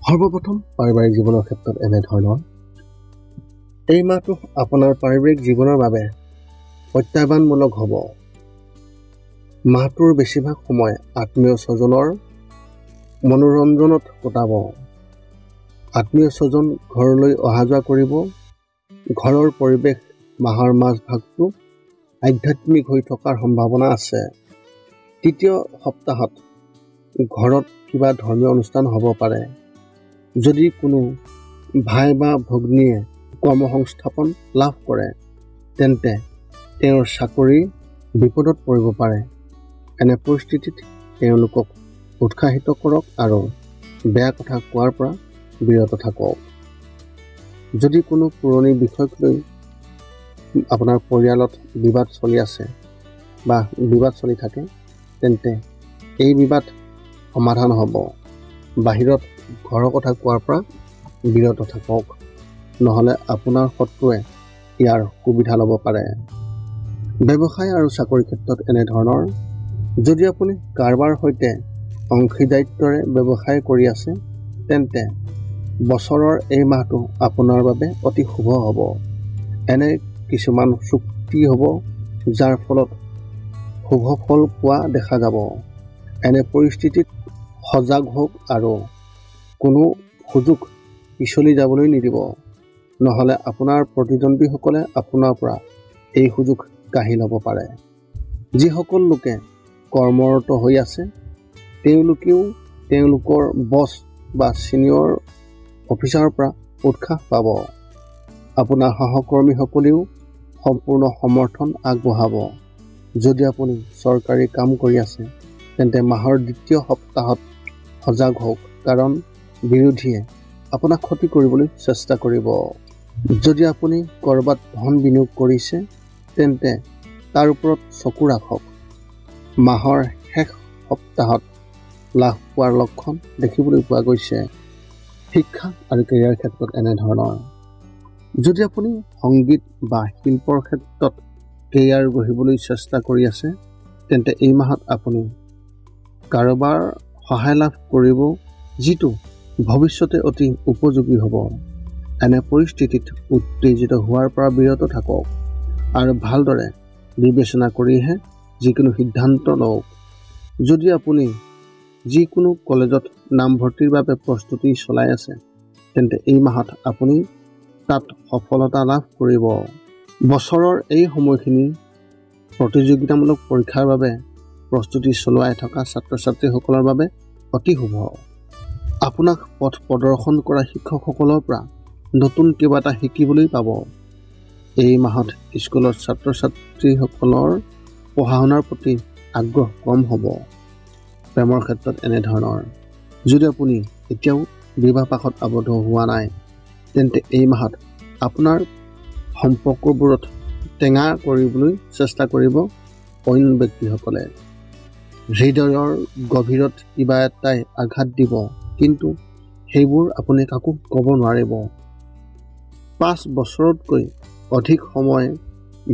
সৰ্বপ্ৰথম পাৰিবাৰিক জীৱনৰ ক্ষেত্ৰত এনেধৰণৰ, এই মাহটো আপোনাৰ পাৰিবাৰিক জীৱনৰ বাবে প্ৰত্যাহ্বানমূলক হ'ব। মাহটোৰ বেছিভাগ সময় আত্মীয় স্বজনৰ মনোৰঞ্জনত কটাব। আত্মীয় স্বজন ঘৰলৈ অহা যোৱা কৰিব। ঘৰৰ পৰিৱেশ মাহৰ মাজভাগটো আধ্যাত্মিক হৈ থকাৰ সম্ভাৱনা আছে। তৃতীয় সপ্তাহত ঘৰত কিবা ধৰ্মীয় অনুষ্ঠান হ'ব পাৰে। যদি কোনো ভাই বা ভগ্নীয়ে কৰ্মসংস্থাপন লাভ কৰে, তেন্তে তেওঁৰ চাকৰি বিপদত পৰিব পাৰে। এনে পৰিস্থিতিত তেওঁলোকক উৎসাহিত কৰক আৰু বেয়া কথা কোৱাৰ পৰা বিৰত থাকক। যদি কোনো পুৰণি বিষয়ক লৈ আপোনাৰ পৰিয়ালত বিবাদ চলি আছে বা বিবাদ চলি থাকে, তেন্তে এই বিবাদ সমাধান হ'ব। বাহিৰত ঘৰৰ কথা কোৱাৰ পৰা বিৰত থাকক, নহ'লে আপোনাৰ শত্ৰুৱে ইয়াৰ সুবিধা ল'ব পাৰে। ব্যৱসায় আৰু চাকৰি ক্ষেত্ৰত এনেধৰণৰ, যদি আপুনি কাৰোবাৰ সৈতে অংশীদাৰিত্বৰে ব্যৱসায় কৰি আছে, তেন্তে বছৰৰ এই মাহটো আপোনাৰ বাবে অতি শুভ হ'ব। এনে কিছুমান চুক্তি হ'ব যাৰ ফলত শুভ ফল পোৱা দেখা যাব। এনে পৰিস্থিতিত সজাগ হওক আৰু কোনো সুযোগ পিছলি যাবলৈ নিদিব, নহ'লে আপোনাৰ প্ৰতিদ্বন্দ্বীসকলে আপোনাৰ পৰা এই সুযোগ কাঢ়ি ল'ব পাৰে। যিসকল লোকে কৰ্মৰত হৈ আছে, তেওঁলোকেও তেওঁলোকৰ বছ বা ছিনিয়ৰ অফিচাৰৰ পৰা উৎসাহ পাব। আপোনাৰ সহকৰ্মীসকলেও সম্পূৰ্ণ সমৰ্থন আগবঢ়াব। যদি আপুনি চৰকাৰী কাম কৰি আছে, তেন্তে মাহৰ দ্বিতীয় সপ্তাহত সজাগ হওক, কাৰণ বিৰোধীয়ে আপোনাক ক্ষতি কৰিবলৈ চেষ্টা কৰিব। যদি আপুনি ক'ৰবাত ধন বিনিয়োগ কৰিছে তেন্তে তাৰ ওপৰত চকু ৰাখক। মাহৰ শেষ সপ্তাহত লাভ পোৱাৰ লক্ষণ দেখিবলৈ পোৱা গৈছে। শিক্ষা আৰু কেৰিয়াৰ ক্ষেত্ৰত এনেধৰণৰ। যদি আপুনি সংগীত বা শিল্পৰ ক্ষেত্ৰত কেৰিয়াৰ গঢ়িবলৈ চেষ্টা কৰি আছে তেন্তে এই মাহত আপুনি কাৰোবাৰ সহায় লাভ কৰিব যিটো ভৱিষ্যতে অতি উপযোগী হ'ব। এনে পৰিস্থিতিত উত্তেজিত হোৱাৰ পৰা বিৰত থাকক আৰু ভালদৰে বিবেচনা কৰিহে যিকোনো সিদ্ধান্ত লওক। যদি আপুনি যিকোনো কলেজত নামভৰ্তিৰ বাবে প্ৰস্তুতি চলাই আছে তেন্তে এই মাহত আপুনি তাত সফলতা লাভ কৰিব। বছৰৰ এই সময়খিনি প্ৰতিযোগিতামূলক পৰীক্ষাৰ বাবে প্ৰস্তুতি চলাই থকা ছাত্ৰ ছাত্ৰীসকলৰ বাবে অতি শুভ। আপোনাক পথ প্ৰদৰ্শন কৰা শিক্ষকসকলৰ পৰা নতুন কিবা এটা শিকিবলৈ পাব। এই মাহত স্কুলৰ ছাত্ৰ ছাত্ৰীসকলৰ পঢ়া শুনাৰ প্ৰতি আগ্ৰহ কম হ'ব। প্ৰেমৰ ক্ষেত্ৰত এনেধৰণৰ। যদি আপুনি এতিয়াও বিবাহপাশত আবদ্ধ হোৱা নাই তেন্তে এই মাহত আপোনাৰ সম্পৰ্কবোৰত টেঙা কৰিবলৈ চেষ্টা কৰিব অইন ব্যক্তিসকলে। হৃদয়ৰ গভীৰত কিবা এটাই আঘাত দিব কিন্তু সেইবোৰ আপুনি কাকো ক'ব নোৱাৰিব। 5 বছৰতকৈ অধিক সময়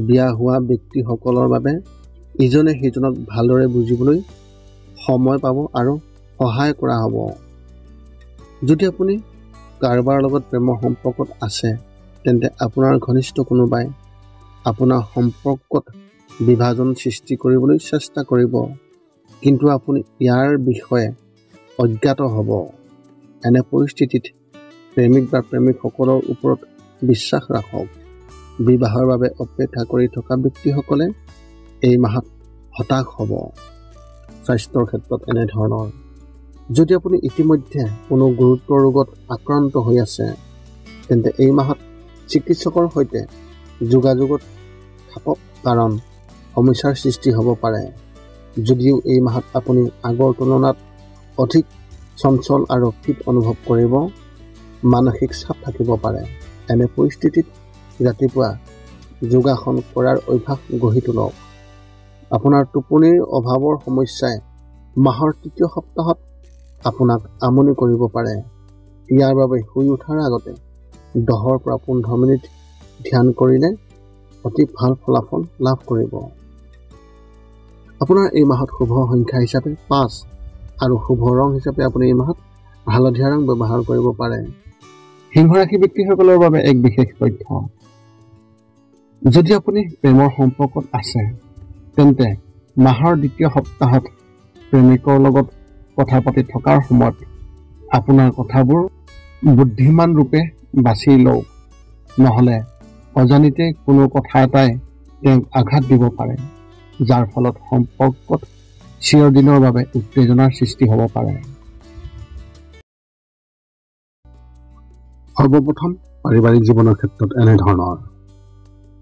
বিয়া হোৱা ব্যক্তিসকলৰ বাবে ইজনে সিজনক ভালদৰে বুজিবলৈ সময় পাব আৰু সহায় কৰা হ'ব। যদি আপুনি কাৰোবাৰ লগত প্ৰেমৰ সম্পৰ্কত আছে তেন্তে আপোনাৰ ঘনিষ্ঠ কোনোবাই আপোনাৰ সম্পৰ্কত বিভাজন সৃষ্টি কৰিবলৈ চেষ্টা কৰিব কিন্তু আপুনি ইয়াৰ বিষয়ে অজ্ঞাত হ'ব। এনে পৰিস্থিতিত প্ৰেমিক বা প্ৰেমিকসকলৰ ওপৰত বিশ্বাস ৰাখক। বিবাহৰ বাবে অপেক্ষা কৰি থকা ব্যক্তিসকলে এই মাহত হতাশ হ'ব। স্বাস্থ্যৰ ক্ষেত্ৰত এনেধৰণৰ। যদি আপুনি ইতিমধ্যে কোনো গুৰুতৰ ৰোগত আক্ৰান্ত হৈ আছে তেন্তে এই মাহত চিকিৎসকৰ সৈতে যোগাযোগত থাকক কাৰণ সমস্যাৰ সৃষ্টি হ'ব পাৰে। যদিও এই মাহত আপুনি আগৰ তুলনাত অধিক চঞ্চল আৰু ফিট অনুভৱ কৰিব, মানসিক চাপ থাকিব পাৰে। এনে পৰিস্থিতিত ৰাতিপুৱা যোগাসন কৰাৰ অভ্যাস গঢ়ি তোলক। আপোনাৰ টোপনিৰ অভাৱৰ সমস্যাই মাহৰ তৃতীয় সপ্তাহত আপোনাক আমনি কৰিব পাৰে। ইয়াৰ বাবে শুই উঠাৰ আগতে 10 পৰা 15 মিনিট ধ্যান কৰিলে অতি ভাল ফলাফল লাভ কৰিব। আপোনাৰ এই মাহত শুভ সংখ্যা হিচাপে 5 আৰু শুভ ৰং হিচাপে আপুনি এই মাহত হালধীয়া ৰং ব্যৱহাৰ কৰিব পাৰে। সিংহ ৰাশি ব্যক্তিসকলৰ বাবে এক বিশেষ তথ্য। যদি আপুনি প্ৰেমৰ সম্পৰ্কত আছে তেন্তে মাহৰ দ্বিতীয় সপ্তাহত প্ৰেমিকৰ লগত কথা পাতি থকাৰ সময়ত আপোনাৰ কথাবোৰ বুদ্ধিমান ৰূপে বাছি লওক, নহ'লে অজানিতে কোনো কথা এটাই তেওঁক আঘাত দিব পাৰে যাৰ ফলত সম্পৰ্কত চিৰদিনৰ বাবে উত্তেজনাৰ সৃষ্টি হ'ব পাৰে। সৰ্বপ্ৰথম পাৰিবাৰিক জীৱনৰ ক্ষেত্ৰত এনেধৰণৰ।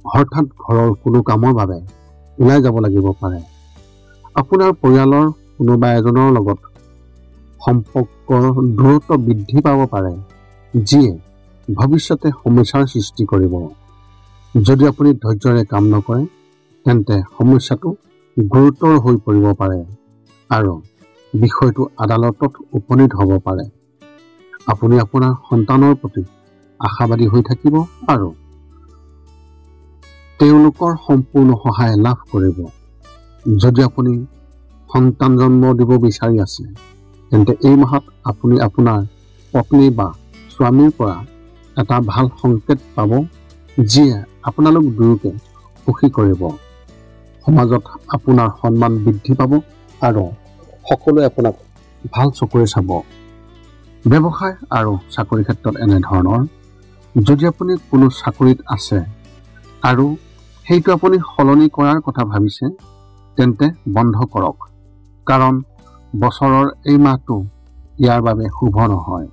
হঠাৎ ঘৰৰ কোনো কামৰ বাবে ওলাই যাব লাগিব পাৰে। আপোনাৰ পৰিয়ালৰ কোনোবা এজনৰ লগত সম্পৰ্কৰ দূৰত্ব বৃদ্ধি পাব পাৰে যিয়ে ভৱিষ্যতে সমস্যাৰ সৃষ্টি কৰিব। যদি আপুনি ধৈৰ্যৰে কাম নকৰে তেন্তে সমস্যাটো গুৰুতৰ হৈ পৰিব পাৰে আৰু বিষয়টো আদালতত উপনীত হ'ব পাৰে। আপুনি আপোনাৰ সন্তানৰ প্ৰতি আশাবাদী হৈ থাকিব আৰু তেওঁলোকৰ সম্পূৰ্ণ সহায় লাভ কৰিব। যদি আপুনি সন্তান জন্ম দিব বিচাৰি আছে তেন্তে এই মাহত আপুনি আপোনাৰ পত্নী বা স্বামীৰ পৰা এটা ভাল সংকেত পাব যিয়ে আপোনালোক দুয়োকে সুখী কৰিব। সমাজত আপোনাৰ সন্মান বৃদ্ধি পাব আৰু সকলোৱে আপোনাক ভাল চকুৰে চাব। ব্যৱসায় আৰু চাকৰিৰ ক্ষেত্ৰত এনেধৰণৰ। যদি আপুনি কোনো চাকৰিত আছে আৰু সেইটো আপুনি সলনি কৰাৰ কথা ভাবিছে তেন্তে বন্ধ কৰক কাৰণ বছৰৰ এই মাহটো ইয়াৰ বাবে শুভ নহয়।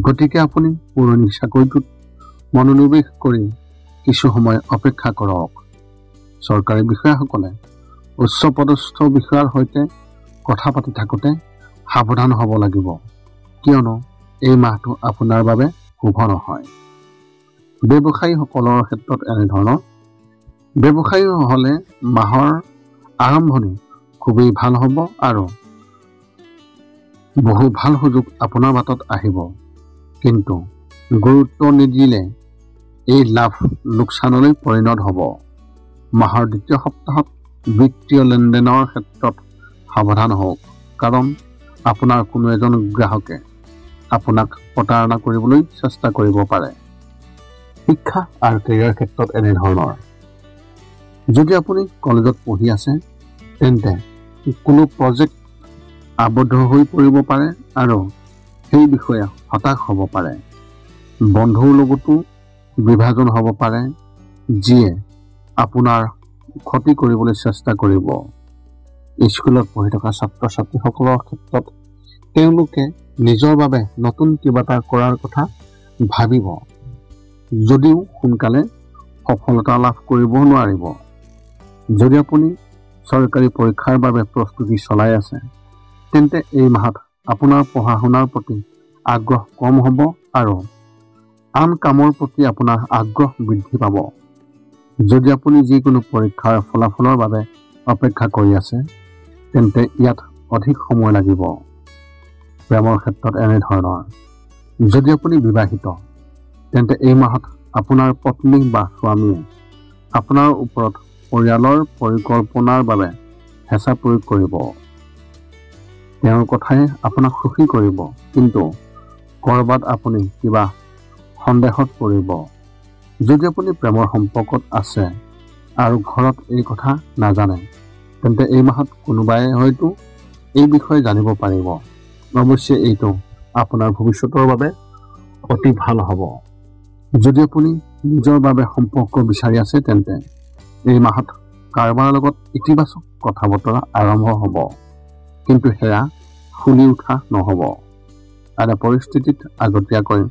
গতিকে আপুনি পুৰণি চাকৰিটোত মনোনিৱেশ কৰি কিছু সময় অপেক্ষা কৰক। চৰকাৰী বিষয়াসকলে উচ্চপদস্থ বিষয়াৰ সৈতে কথা পাতি থাকোঁতে সাৱধান হ'ব লাগিব কিয়নো এই মাহটো আপোনাৰ বাবে শুভ নহয়। ব্যৱসায়ীসকলৰ ক্ষেত্ৰত এনেধৰণৰ। ব্যৱসায়ী হ'লে মাহৰ আৰম্ভণি খুবেই ভাল হ'ব আৰু বহু ভাল সুযোগ আপোনাৰ বাটত আহিব। কিন্তু গুৰুত্ব নিদিলে এই লাভ লোকচানলৈ পৰিণত হ'ব। মাহৰ দ্বিতীয় সপ্তাহত বিত্তীয় লেনদেনৰ ক্ষেত্ৰত সাৱধান হওক, কাৰণ আপোনাৰ কোনো এজন গ্ৰাহকে আপোনাক প্ৰতাৰণা কৰিবলৈ চেষ্টা কৰিব পাৰে। শিক্ষা আৰু কেৰিয়াৰ ক্ষেত্ৰত এনেধৰণৰ। যদি আপুনি কলেজত পঢ়ি আছে তেন্তে কোনো প্ৰজেক্ট আবদ্ধ হৈ পৰিব পাৰে আৰু সেই বিষয়ে হতাশ হ'ব পাৰে। বন্ধুৰ লগতো বিভাজন হ'ব পাৰে, যিয়ে আপোনাৰ ক্ষতি কৰিবলৈ চেষ্টা কৰিব। স্কুলত পঢ়ি থকা ছাত্ৰ ছাত্ৰীসকলৰ ক্ষেত্ৰত তেওঁলোকে নিজৰ বাবে নতুন কিবা এটা কৰাৰ কথা ভাবিব, যদিও সোনকালে সফলতা লাভ কৰিব নোৱাৰিব। যদি আপুনি চৰকাৰী পৰীক্ষাৰ বাবে প্ৰস্তুতি চলাই আছে তেন্তে এই মাহত আপোনাৰ পঢ়া শুনাৰ প্ৰতি আগ্ৰহ কম হ'ব আৰু আন কামৰ প্ৰতি আপোনাৰ আগ্ৰহ বৃদ্ধি পাব। যদি আপুনি যিকোনো পৰীক্ষাৰ ফলাফলৰ বাবে অপেক্ষা কৰি আছে তেন্তে ইয়াত অধিক সময় লাগিব। প্ৰেমৰ ক্ষেত্ৰত এনেধৰণৰ। যদি আপুনি বিবাহিত তেন্তে এই মাহত আপোনাৰ পত্নী বা স্বামীয়ে আপোনাৰ ওপৰত পৰিয়ালৰ পৰিকল্পনাৰ বাবে হেঁচা প্ৰয়োগ কৰিব। তেওঁৰ কথাই আপোনাক সুখী কৰিব, কিন্তু ক'ৰবাত আপুনি কিবা সন্দেহত পৰিব। যদি আপুনি প্ৰেমৰ সম্পৰ্কত আছে আৰু ঘৰত এই কথা নাজানে তেন্তে এই মাহত কোনোবাই হয়তো এই বিষয়ে জানিব পাৰিব। অৱশ্যে এইটো আপোনাৰ ভৱিষ্যতৰ বাবে অতি ভাল হ'ব। যদি আপুনি নিজৰ বাবে সম্পৰ্ক বিচাৰি আছে তেন্তে এই মাহত কাৰোবাৰ লগত ইতিবাচক কথা বতৰা আৰম্ভ হ'ব, কিন্তু সেয়া ফুলি উঠা নহ'ব। এনে পৰিস্থিতিত আগতীয়াকৈ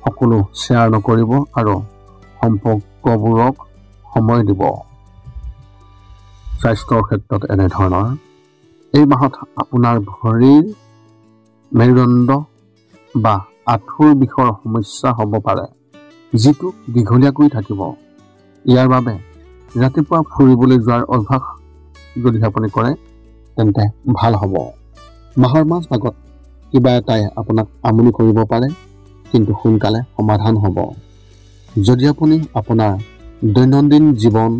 সকলো শ্বেয়াৰ নকৰিব আৰু সম্পৰ্কবোৰক সময় দিব। স্বাস্থ্যৰ ক্ষেত্ৰত এনেধৰণৰ। এই মাহত আপোনাৰ ভৰিৰ মেৰুদণ্ড বা আঁঠুৰ বিষৰ সমস্যা হ'ব পাৰে, যিটো দীঘলীয়াকৈ থাকিব। ইয়াৰ বাবে ৰাতিপুৱা ফুৰিবলৈ যোৱাৰ অভ্যাস যদি আপুনি কৰে তেন্তে ভাল হ'ব। মাহৰ মাজভাগত কিবা এটাই আপোনাক আমনি কৰিব পাৰে, কিন্তু সোনকালে সমাধান হ'ব। যদি আপুনি আপোনাৰ দৈনন্দিন জীৱন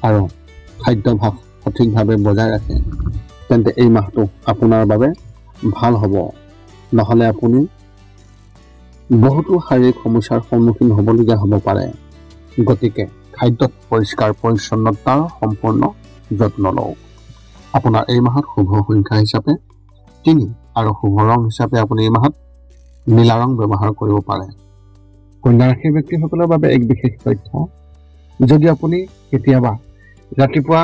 আৰু খাদ্যাভ্যাস সঠিকভাৱে বজাই ৰাখে তেন্তে এই মাহটো আপোনাৰ বাবে ভাল হ'ব। নহ'লে আপুনি বহুতো শাৰীৰিক সমস্যাৰ সন্মুখীন হ'বলগীয়া হ'ব পাৰে। গতিকে খাদ্যত পৰিষ্কাৰ পৰিচ্ছন্নতাৰ সম্পূৰ্ণ যত্ন লওক। আপোনাৰ এই মাহত শুভ সংখ্যা হিচাপে 3 আৰু শুভ ৰং হিচাপে আপুনি এই মাহত নীলা ৰং ব্যৱহাৰ কৰিব পাৰে। কন্যা ৰাশিৰ ব্যক্তিসকলৰ বাবে এক বিশেষ তথ্য। যদি আপুনি কেতিয়াবা ৰাতিপুৱা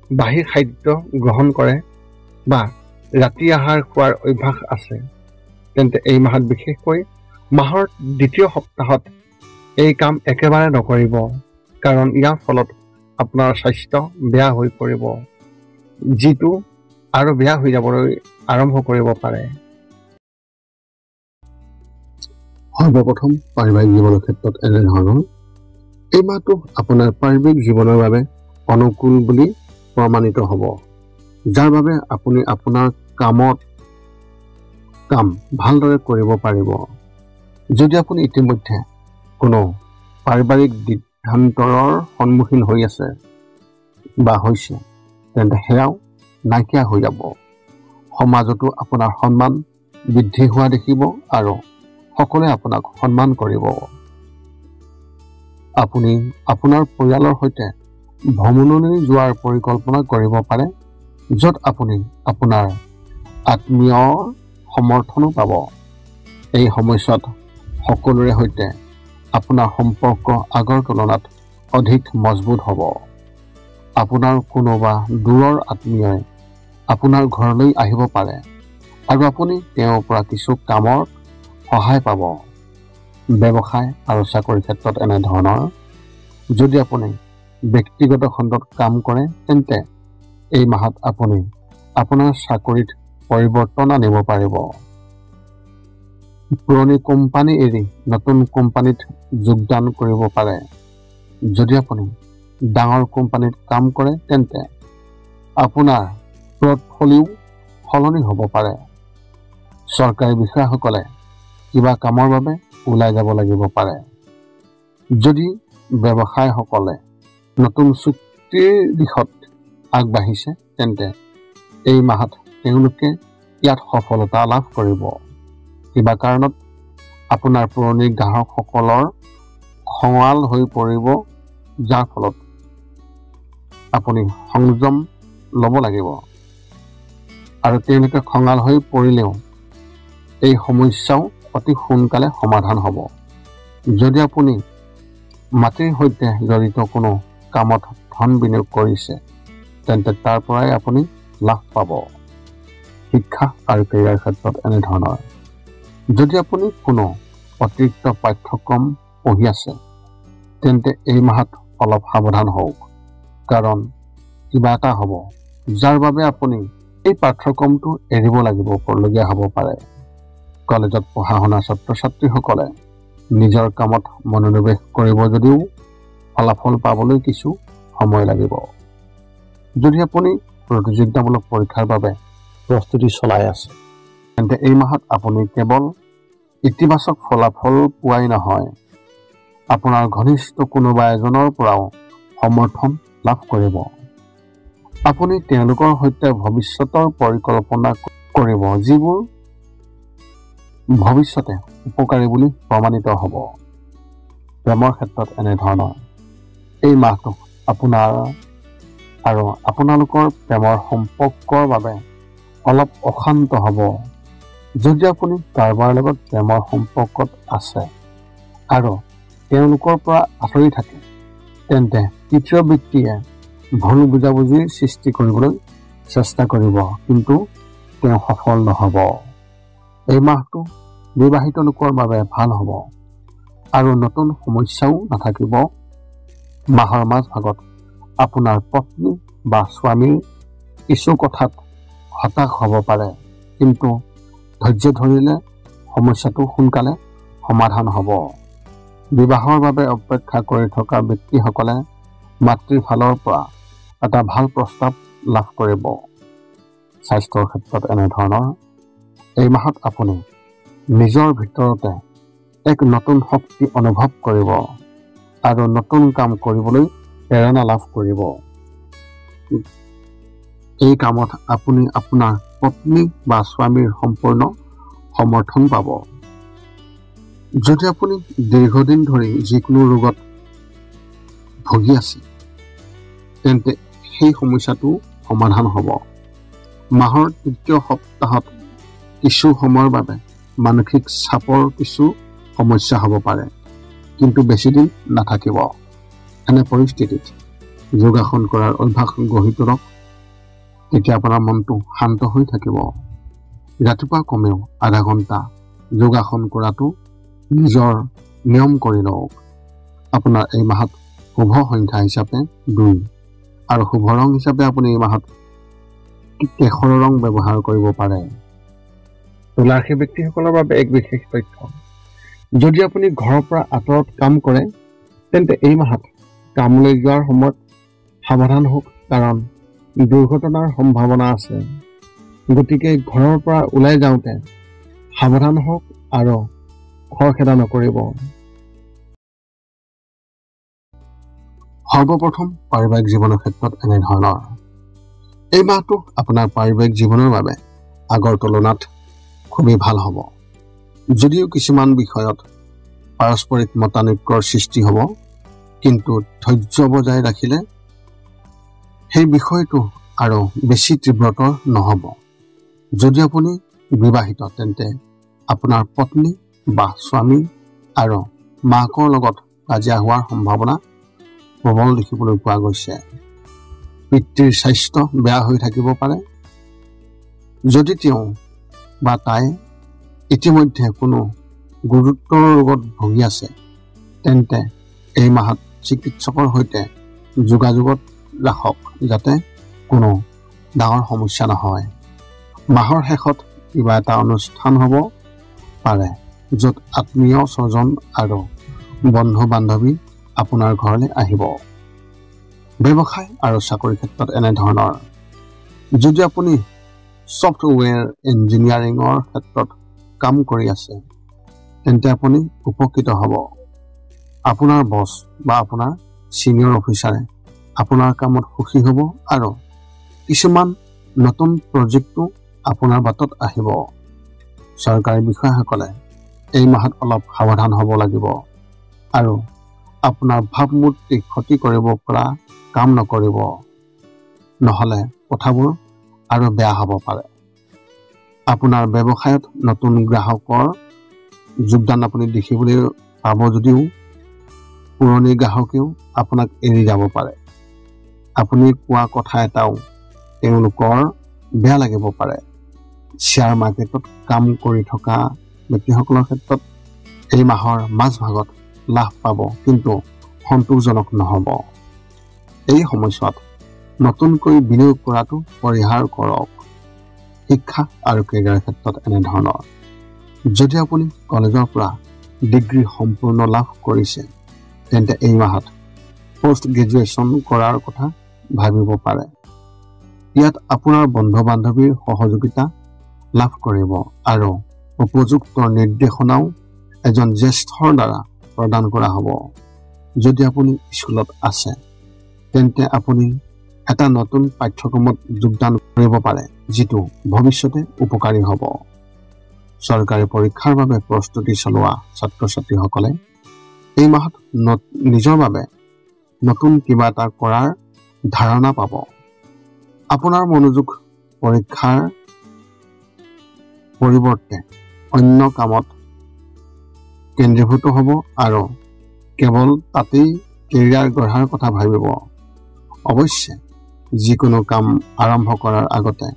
বাহিৰ খাদ্য গ্ৰহণ কৰে বা ৰাতি আহাৰ খোৱাৰ অভ্যাস আছে তেন্তে এই মাহত, বিশেষকৈ মাহৰ দ্বিতীয় সপ্তাহত এই কাম একেবাৰে নকৰিব, কাৰণ ইয়াৰ ফলত আপোনাৰ স্বাস্থ্য বেয়া হৈ পৰিব, যিটো আৰু বেয়া হৈ যাবলৈ আৰম্ভ কৰিব পাৰে। সৰ্বপ্ৰথম পাৰিবাৰিক জীৱনৰ ক্ষেত্ৰত এনেধৰণৰ। এই মাহটো আপোনাৰ পাৰিবাৰিক জীৱনৰ বাবে অনুকূল বুলি প্ৰমাণিত হ'ব, যাৰ বাবে আপুনি আপোনাৰ কাম ভালদৰে কৰিব পাৰিব। যদি আপুনি ইতিমধ্যে কোনো পাৰিবাৰিক সিদ্ধান্তৰ সন্মুখীন হৈ আছে বা হৈছে তেন্তে সেয়াও নাইকিয়া হৈ যাব। সমাজতো আপোনাৰ সন্মান বৃদ্ধি হোৱা দেখিব আৰু সকলোৱে আপোনাক সন্মান কৰিব। আপুনি আপোনাৰ পৰিয়ালৰ সৈতে ভ্ৰমণলৈ যোৱাৰ পৰিকল্পনা কৰিব পাৰে, য'ত আপুনি আপোনাৰ আত্মীয়ৰ সমৰ্থনো পাব। এই সময়ছোৱাত সকলোৰে সৈতে আপোনাৰ সম্পৰ্ক আগৰ তুলনাত অধিক মজবুত হ'ব। আপোনাৰ কোনোবা দূৰৰ আত্মীয়ই আপোনাৰ ঘৰলৈ আহিব পাৰে আৰু আপুনি তেওঁৰ পৰা কিছু কামত সহায় পাব। ব্যৱসায় আৰু চাকৰিৰ ক্ষেত্ৰত এনেধৰণৰ। যদি আপুনি ব্যক্তিগত খণ্ডত কাম কৰে তেন্তে এই মাহত আপুনি আপোনাৰ চাকৰিত পৰিৱৰ্তন আনিব পাৰিব। পুৰণি কোম্পানী এৰি নতুন কোম্পানীত যোগদান কৰিব পাৰে। যদি আপুনি ডাঙৰ কোম্পানীত কাম কৰে তেন্তে আপোনাৰ পোৰ্টফলিও সলনি হ'ব পাৰে। চৰকাৰী বিষয়াসকলে কিবা কামৰ বাবে ওলাই যাব লাগিব পাৰে। যদি ব্যৱসায়সকলে নতুন চুক্তিৰ দিশত আগবাঢ়িছে তেন্তে এই মাহত তেওঁলোকে ইয়াত সফলতা লাভ কৰিব। কিবা কাৰণত আপোনাৰ পুৰণি গ্ৰাহকসকলৰ খঙাল হৈ পৰিব, যাৰ ফলত আপুনি সংযম ল'ব লাগিব। আৰু তেওঁলোকে খঙাল হৈ পৰিলেও এই সমস্যাও অতি সোনকালে সমাধান হ'ব। যদি আপুনি মাটিৰ সৈতে জড়িত কোনো কামত ধন বিনিয়োগ কৰিছে তেন্তে তাৰ পৰাই আপুনি লাভ পাব। শিক্ষা আৰু কেৰিয়াৰ ক্ষেত্ৰত এনেধৰণৰ। যদি আপুনি কোনো অতিৰিক্ত পাঠ্যক্ৰম পঢ়ি আছে তেন্তে এই মাহত অলপ সাৱধান হওক, কাৰণ কিবা এটা হ'ব যাৰ বাবে আপুনি এই পাঠ্যক্ৰমটো এৰিব লাগিবলগীয়া হ'ব পাৰে। কলেজত পঢ়া শুনা ছাত্ৰ ছাত্ৰীসকলে নিজৰ কামত মনোনিৱেশ কৰিব যদিও ফলাফল পাবলৈ কিছু সময় লাগিব। যদি আপুনি প্ৰতিযোগিতামূলক পৰীক্ষাৰ বাবে প্ৰস্তুতি চলাই আছে তেন্তে এই মাহত আপুনি কেৱল ইতিবাচক ফলাফল পোৱাই নহয়, আপোনাৰ ঘনিষ্ঠ কোনোবা এজনৰ পৰাও সমৰ্থন লাভ কৰিব। আপুনি তেওঁলোকৰ সৈতে ভৱিষ্যতৰ পৰিকল্পনা কৰিব যিবোৰ ভৱিষ্যতে উপকাৰী বুলি প্ৰমাণিত হ'ব। প্ৰেমৰ ক্ষেত্ৰত এনেধৰণৰ। এই মাহটো আপোনাৰ আৰু আপোনালোকৰ প্ৰেমৰ সম্পৰ্কৰ বাবে অলপ অশান্ত হ'ব। যদি আপুনি কাৰোবাৰ লগত প্ৰেমৰ সম্পৰ্কত আছে আৰু তেওঁলোকৰ পৰা আঁতৰি থাকে তেন্তে তৃতীয় ব্যক্তিয়ে ভুল বুজাবুজিৰ সৃষ্টি কৰিবলৈ চেষ্টা কৰিব, কিন্তু তেওঁ সফল নহ'ব। এই মাহটো বিবাহিত লোকৰ বাবে ভাল হ'ব আৰু নতুন সমস্যাও নাথাকিব। মাহৰ মাজভাগত আপোনাৰ পত্নী বা স্বামীৰ কিছু কথাত হতাশ হ'ব পাৰে, কিন্তু ধৈৰ্য ধৰিলে সমস্যাটো সোনকালে সমাধান হ'ব। বিবাহৰ বাবে অপেক্ষা কৰি থকা ব্যক্তিসকলে মাতৃৰ ফালৰ পৰা এটা ভাল প্ৰস্তাৱ লাভ কৰিব। স্বাস্থ্যৰ ক্ষেত্ৰত এনেধৰণৰ। এই মাহত আপুনি নিজৰ ভিতৰতে এক নতুন শক্তি অনুভৱ কৰিব আৰু নতুন কাম কৰিবলৈ প্ৰেৰণা লাভ কৰিব। এই কামত আপুনি আপোনাৰ পত্নী বা স্বামীৰ সম্পূৰ্ণ সমৰ্থন পাব। যদি আপুনি দীৰ্ঘদিন ধৰি যিকোনো ৰোগত ভুগি আছে তেন্তে সেই সমস্যাটো সমাধান হ'ব। মাহৰ তৃতীয় সপ্তাহত কিছু সময়ৰ বাবে মানসিক চাপৰ কিছু সমস্যা হ'ব পাৰে, কিন্তু বেছি দিন নাথাকিব। এনে পৰিস্থিতিত যোগাসন কৰাৰ অভ্যাস গঢ়ি তোলক, তেতিয়া আপোনাৰ মনটো শান্ত হৈ থাকিব। ৰাতিপুৱা কমেও আধা ঘণ্টা যোগাসন কৰাটো নিজৰ নিয়ম কৰি লওক। আপোনাৰ এই মাহত শুভ সংখ্যা হিচাপে 2 আৰু শুভ ৰং হিচাপে আপুনি এই মাহত কেশৰ ৰং ব্যৱহাৰ কৰিব পাৰে। তুলাৰ ৰাশিৰ ব্যক্তিসকলৰ বাবে এক বিশেষ তথ্য। যদি আপুনি ঘৰৰ পৰা আঁতৰত কাম কৰে তেন্তে এই মাহত কামলৈ যোৱাৰ সময়ত সাৱধান হওক, কাৰণ দুৰ্ঘটনাৰ সম্ভাৱনা আছে। গতিকে ঘৰৰ পৰা ওলাই যাওঁতে সাৱধান হওক আৰু খৰখেদা নকৰিব। সৰ্বপ্ৰথম পাৰিবাৰিক জীৱনৰ ক্ষেত্ৰত এনেধৰণৰ। এই মাহটো আপোনাৰ পাৰিবাৰিক জীৱনৰ বাবে আগৰ তুলনাত খুবেই ভাল হ'ব। যদিও কিছুমান বিষয়ত পাৰস্পৰিক মতানৈক্যৰ সৃষ্টি হ'ব, কিন্তু ধৈৰ্য বজাই ৰাখিলে সেই বিষয়টো আৰু বেছি তীব্ৰতৰ নহ'ব। যদি আপুনি বিবাহিত তেন্তে আপোনাৰ পত্নী বা স্বামী আৰু মাকৰ লগত কাজিয়া হোৱাৰ সম্ভাৱনা প্ৰবল দেখিবলৈ পোৱা গৈছে। পিতৃৰ স্বাস্থ্য বেয়া হৈ থাকিব পাৰে। যদি তেওঁ বা তাই ইতিমধ্যে কোনো গুৰুতৰ ৰোগত ভুগি আছে তেন্তে এই মাহত চিকিৎসকৰ সৈতে যোগাযোগত ৰাখক, যাতে কোনো ডাঙৰ সমস্যা নহয়। মাহৰ শেষত কিবা এটা অনুষ্ঠান হ'ব পাৰে, য'ত আত্মীয় স্বজন আৰু বন্ধু বান্ধৱী আপোনাৰ ঘৰলৈ আহিব। ব্যৱসায় আৰু চাকৰিৰ ক্ষেত্ৰত এনেধৰণৰ, যদি আপুনি ছফ্টৱেৰ ইঞ্জিনিয়াৰিঙৰ ক্ষেত্ৰত কাম কৰি আছে, তেন্তে আপুনি উপকৃত হ'ব। আপোনাৰ বছ বা আপোনাৰ ছিনিয়ৰ অফিচাৰে আপোনাৰ কামত সুখী হ'ব আৰু কিছুমান নতুন প্ৰজেক্টটো আপোনাৰ বাটত আহিব। চৰকাৰী বিষয়াসকলে এই মাহত অলপ সাৱধান হ'ব লাগিব আৰু আপোনাৰ ভাৱমূৰ্তি ক্ষতি কৰিব পৰা কাম নকৰিব, নহ'লে কথাবোৰ আৰু বেয়া হ'ব পাৰে। আপোনাৰ ব্যৱসায়ত নতুন গ্ৰাহকৰ যোগদান আপুনি দেখিবলৈ পাব, যদিও পুৰণি গ্ৰাহকেও আপোনাক এৰি যাব পাৰে। আপুনি কোৱা কথা এটাও তেওঁলোকৰ বেয়া লাগিব পাৰে। শ্বেয়াৰ মাৰ্কেটত কাম কৰি থকা ব্যক্তিসকলৰ ক্ষেত্ৰত এই মাহৰ মাজভাগত লাভ পাব, কিন্তু সন্তোষজনক নহ'ব। এই সময়ছোৱাত নতুনকৈ বিনিয়োগ কৰাটো পৰিহাৰ কৰক। শিক্ষা আৰু কেৰিয়াৰৰ ক্ষেত্ৰত এনেধৰণৰ, যদি আপুনি কলেজৰ পৰা ডিগ্ৰী সম্পূৰ্ণ লাভ কৰিছে, তেন্তে এই মাহত পষ্ট গ্ৰেজুৱেশ্যন কৰাৰ কথা ভাবিব পাৰে। ইয়াত আপোনাৰ বন্ধু বান্ধৱীৰ সহযোগিতা লাভ কৰিব আৰু উপযুক্ত নিৰ্দেশনাও এজন জ্যেষ্ঠৰ দ্বাৰা প্ৰদান কৰা হ'ব। যদি আপুনি স্কুলত আছে, তেন্তে আপুনি এটা নতুন পাঠ্যক্ৰমত যোগদান কৰিব পাৰে, যিটো ভৱিষ্যতে উপকাৰী হ'ব। চৰকাৰী পৰীক্ষাৰ বাবে প্ৰস্তুতি চলোৱা ছাত্ৰ ছাত্ৰীসকলে এই মাহত নিজৰ বাবে নতুন কিবা এটা কৰাৰ ধাৰণা পাব। আপোনাৰ মনোযোগ পৰীক্ষাৰ পৰিৱৰ্তে অন্য কামত কেন্দ্ৰীভূত হ'ব আৰু কেৱল তাতেই কেৰিয়াৰ গঢ়াৰ কথা ভাবিব। অৱশ্যে যিকোনো কাম আৰম্ভ কৰাৰ আগতে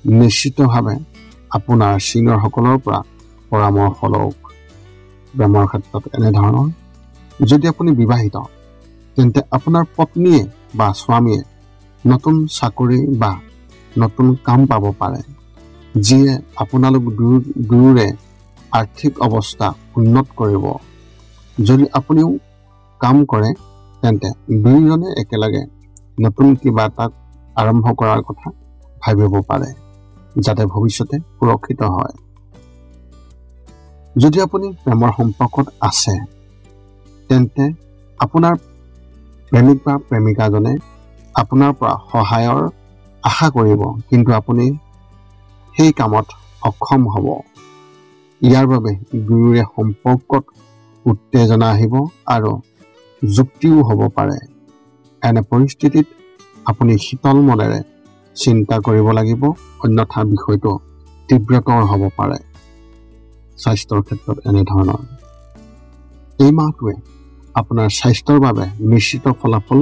নিশ্চিতভাৱে আপোনাৰ ছিনিয়ৰসকলৰ পৰা পৰামৰ্শ লওক। প্ৰেমৰ ক্ষেত্ৰত এনেধৰণৰ, যদি আপুনি বিবাহিত, তেন্তে আপোনাৰ পত্নীয়ে বা স্বামীয়ে নতুন চাকৰি বা নতুন কাম পাব পাৰে, যিয়ে আপোনালোক দুয়োৰে আৰ্থিক অৱস্থা উন্নত কৰিব। যদি আপুনিও কাম কৰে, তেন্তে দুয়োজনে একেলগে নতুন কিবা এটা আৰম্ভ কৰাৰ কথা ভাবিব পাৰে, যাতে ভৱিষ্যতে সুৰক্ষিত হয়। যদি আপুনি প্ৰেমৰ সম্পৰ্কত আছে, তেন্তে আপোনাৰ প্ৰেমিক বা প্ৰেমিকাজনে আপোনাৰ পৰা সহায়ৰ আশা কৰিব, কিন্তু আপুনি সেই কামত অক্ষম হ'ব। ইয়াৰ বাবে দুয়োৰে সম্পৰ্কত উত্তেজনা আহিব আৰু যুক্তিও হ'ব পাৰে। এনে পৰিস্থিতিত আপুনি শীতল মনেৰে চিন্তা কৰিব লাগিব, অন্যথা বিষয়টো তীব্ৰতৰ হ'ব পাৰে। স্বাস্থ্যৰ ক্ষেত্ৰত এনেধৰণৰ, এই মাহটোৱে আপোনাৰ স্বাস্থ্যৰ বাবে নিশ্চিত ফলাফল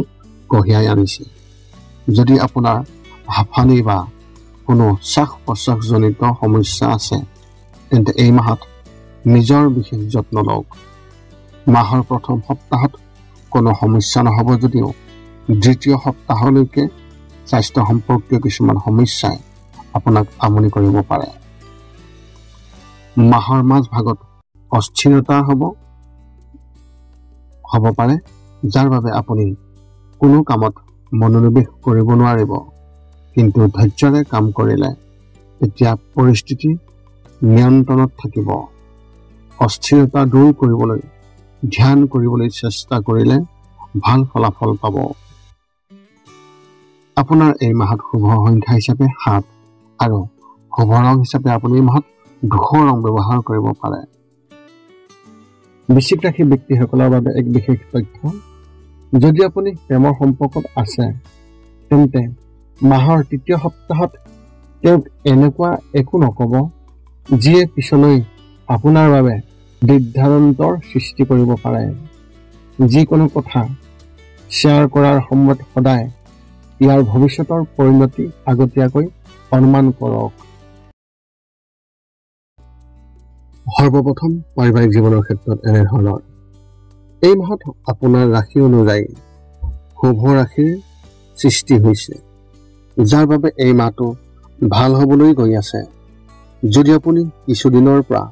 কঢ়িয়াই আনিছে। যদি আপোনাৰ হাঁফানি বা কোনো শ্বাস প্ৰশ্বাসজনিত সমস্যা আছে, তেন্তে এই মাহত নিজৰ বিশেষ যত্ন লওক। মাহৰ প্ৰথম সপ্তাহত কোনো সমস্যা নহ'ব, যদিও দ্বিতীয় সপ্তাহলৈকে স্বাস্থ্য সম্পৰ্কীয় কিছুমান সমস্যাই আপোনাক আমনি কৰিব পাৰে। মাহৰ মাজভাগত অস্থিৰতা হ'ব পাৰে, যাৰ বাবে আপুনি কোনো কামত মনোনিৱেশ কৰিব নোৱাৰিব, কিন্তু ধৈৰ্যৰে কাম কৰিলে তেতিয়া পৰিস্থিতি নিয়ন্ত্ৰণত থাকিব। অস্থিৰতা দূৰ কৰিবলৈ ধ্যান কৰিবলৈ চেষ্টা কৰিলে ভাল ফলাফল পাব। আপোনাৰ এই মাহত শুভ সংখ্যা হিচাপে 7 আৰু শুভ ৰং হিচাপে আপুনি এই মাহত ধূসৰ ৰং ব্যৱহাৰ কৰিব পাৰে। বৃশ্চিক ৰাশি ব্যক্তিসকলৰ বাবে এক বিশেষ তথ্য, যদি আপুনি প্ৰেমৰ সম্পৰ্কত আছে, তেন্তে মাহৰ তৃতীয় সপ্তাহত তেওঁক এনেকুৱা একো নক'ব যিয়ে পিছলৈ আপোনাৰ বাবে দিগদান্তৰ সৃষ্টি কৰিব পাৰে। যিকোনো কথা শ্বেয়াৰ কৰাৰ সময়ত সদায় ইয়াৰ ভৱিষ্যতৰ পৰিণতি আগতীয়াকৈ অনুমান কৰক। সৰ্বপ্ৰথম পাৰিবাৰিক জীৱনৰ ক্ষেত্ৰত এনেধৰণৰ, এই মাহত আপোনাৰ ৰাশি অনুযায়ী শুভ ৰাশিৰ সৃষ্টি হৈছে, যাৰ বাবে এই মাহটো ভাল হ'বলৈ গৈ আছে। যদি আপুনি কিছুদিনৰ পৰা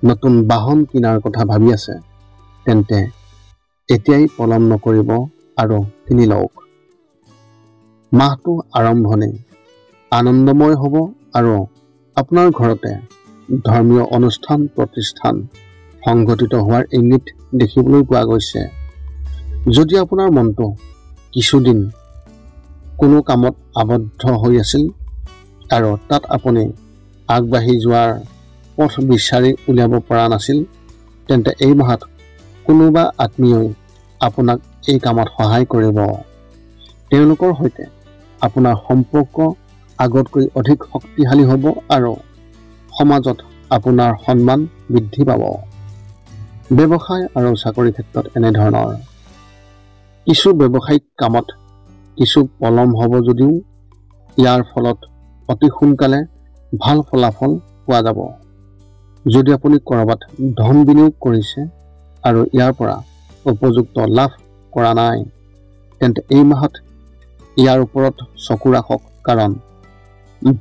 নতুন বাহন কিনাৰ কথা ভাবি আছে তেন্তে এতিয়াই পলম নকৰিব আৰু কিনি লওক। মাহটো আৰম্ভণি আনন্দময় হ'ব আৰু আপোনাৰ ঘৰতে ধৰ্মীয় অনুষ্ঠান প্ৰতিষ্ঠান সংঘটিত হোৱাৰ ইংগিত দেখিবলৈ পোৱা গৈছে। যদি আপোনাৰ মনটো কিছুদিন কোনো কামত আবদ্ধ হৈ আছিল আৰু তাত আপুনি আগবাঢ়ি যোৱাৰ পথ বিচাৰি উলিয়াব পৰা নাছিল, তেন্তে এই মাহত কোনোবা আত্মীয়ই আপোনাক এই কামত সহায় কৰিব। তেওঁলোকৰ সৈতে আপোনাৰ সম্পৰ্ক আগতকৈ অধিক শক্তিশালী হ'ব আৰু সমাজত আপোনাৰ সন্মান বৃদ্ধি পাব। ব্যৱসায় আৰু চাকৰি ক্ষেত্ৰত এনেধৰণৰ কিছু ব্যৱসায়িক কামত কিছু পলম হ'ব যদিও ইয়াৰ ফলত অতি সোনকালে ভাল ফলাফল পোৱা যাব। যদি আপুনি ক'ৰবাত ধন বিনিয়োগ কৰিছে আৰু ইয়াৰ পৰা উপযুক্ত লাভ কৰা নাই, তেন্তে এই মাহত ইয়াৰ ওপৰত চকু ৰাখক, কাৰণ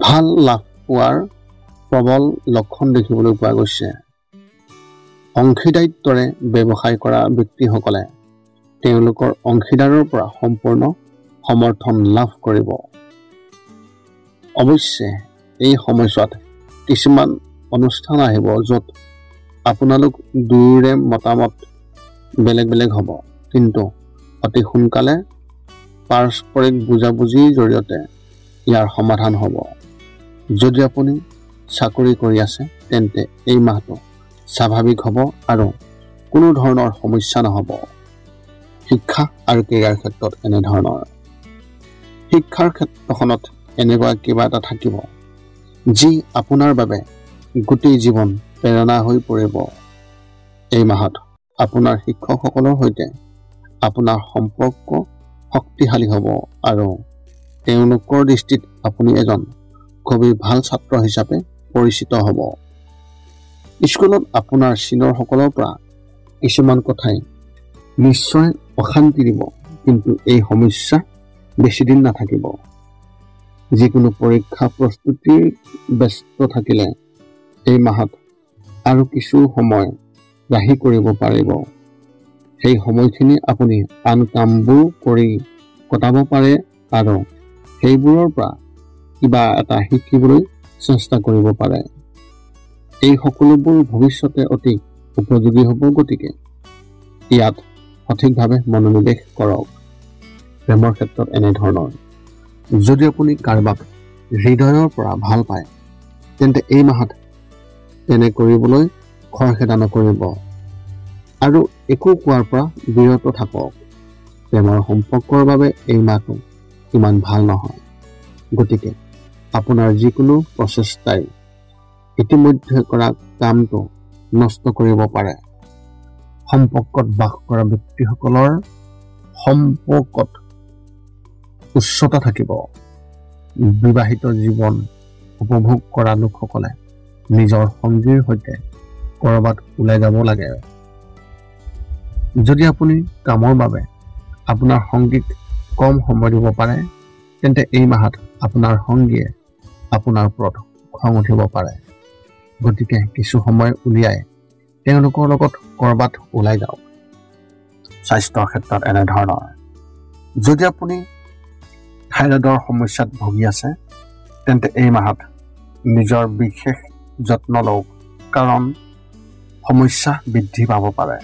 ভাল লাভ পোৱাৰ প্ৰবল লক্ষণ দেখিবলৈ পোৱা গৈছে। অংশীদাৰিত্বৰে ব্যৱসায় কৰা ব্যক্তিসকলে তেওঁলোকৰ অংশীদাৰৰ পৰা সম্পূৰ্ণ সমৰ্থন লাভ কৰিব। অৱশ্যে এই সময়ছোৱাত কিছুমান অনুষ্ঠান আহিব য'ত আপোনালোক দুয়োৰে মতামত বেলেগ বেলেগ হ'ব, কিন্তু অতি সোনকালে পাৰস্পৰিক বুজাবুজিৰ জৰিয়তে ইয়াৰ সমাধান হ'ব। যদি আপুনি চাকৰি কৰি আছে তেন্তে এই মাহটো স্বাভাৱিক হ'ব আৰু কোনো ধৰণৰ সমস্যা নহ'ব। শিক্ষা আৰু কেৰিয়াৰ ক্ষেত্ৰত এনেধৰণৰ শিক্ষাৰ ক্ষেত্ৰখনত এনেকুৱা কিবা এটা থাকিব যি আপোনাৰ বাবে গোটেই জীৱন প্ৰেৰণা হৈ পৰিব। এই মাহত আপোনাৰ শিক্ষকসকলৰ সৈতে আপোনাৰ সম্পৰ্ক শক্তিশালী হ'ব আৰু তেওঁলোকৰ দৃষ্টিত আপুনি এজন খুবেই ভাল ছাত্ৰ হিচাপে পৰিচিত হ'ব। স্কুলত আপোনাৰ ছিনিয়ৰসকলৰ পৰা কিছুমান কথাই নিশ্চয় অশান্তি দিব, কিন্তু এই সমস্যা বেছিদিন নাথাকিব। যিকোনো পৰীক্ষা প্ৰস্তুতিৰ ব্যস্ত থাকিলে এই মাহত আৰু কিছু সময় ৰাহি কৰিব পাৰিব। সেই সময়খিনি আপুনি আন কামবোৰ কৰি কটাব পাৰে আৰু সেইবোৰৰ পৰা কিবা এটা শিকিবলৈ চেষ্টা কৰিব পাৰে। এই সকলোবোৰ ভৱিষ্যতে অতি উপযোগী হ'ব, গতিকে ইয়াত সঠিকভাৱে মনোনিৱেশ কৰক। প্ৰেমৰ ক্ষেত্ৰত এনেধৰণৰ যদি আপুনি কাৰোবাক হৃদয়ৰ পৰা ভাল পায় তেন্তে এই মাহত তেনে কৰিবলৈ খৰখেদা নকৰিব আৰু একো কোৱাৰ পৰা বিৰত থাকক। প্ৰেমৰ সম্পৰ্কৰ বাবে এই মাহটো ইমান ভাল নহয়, গতিকে আপোনাৰ যিকোনো প্ৰচেষ্টাই ইতিমধ্যে কৰা কামটো নষ্ট কৰিব পাৰে। সম্পৰ্কত বাস কৰা ব্যক্তিসকলৰ সম্পৰ্কত উচ্চতা থাকিব। বিবাহিত জীৱন উপভোগ কৰা লোকসকলে নিজৰ সঙ্গীৰ সৈতে ক'ৰবাত ওলাই যাব লাগে। যদি আপুনি কামৰ বাবে আপোনাৰ সঙ্গীক কম সময় দিব পাৰে, তেন্তে এই মাহত আপোনাৰ সঙ্গীয়ে আপোনাৰ ওপৰত খং উঠিব পাৰে। গতিকে কিছু সময় উলিয়াই তেওঁলোকৰ লগত ক'ৰবাত ওলাই যাওক। স্বাস্থ্যৰ ক্ষেত্ৰত এনেধৰণৰ যদি আপুনি থাইৰয়ডৰ সমস্যাত ভুগি আছে তেন্তে এই মাহত নিজৰ বিশেষ যত্ন লওক, কাৰণ সমস্যা বৃদ্ধি পাব পাৰে।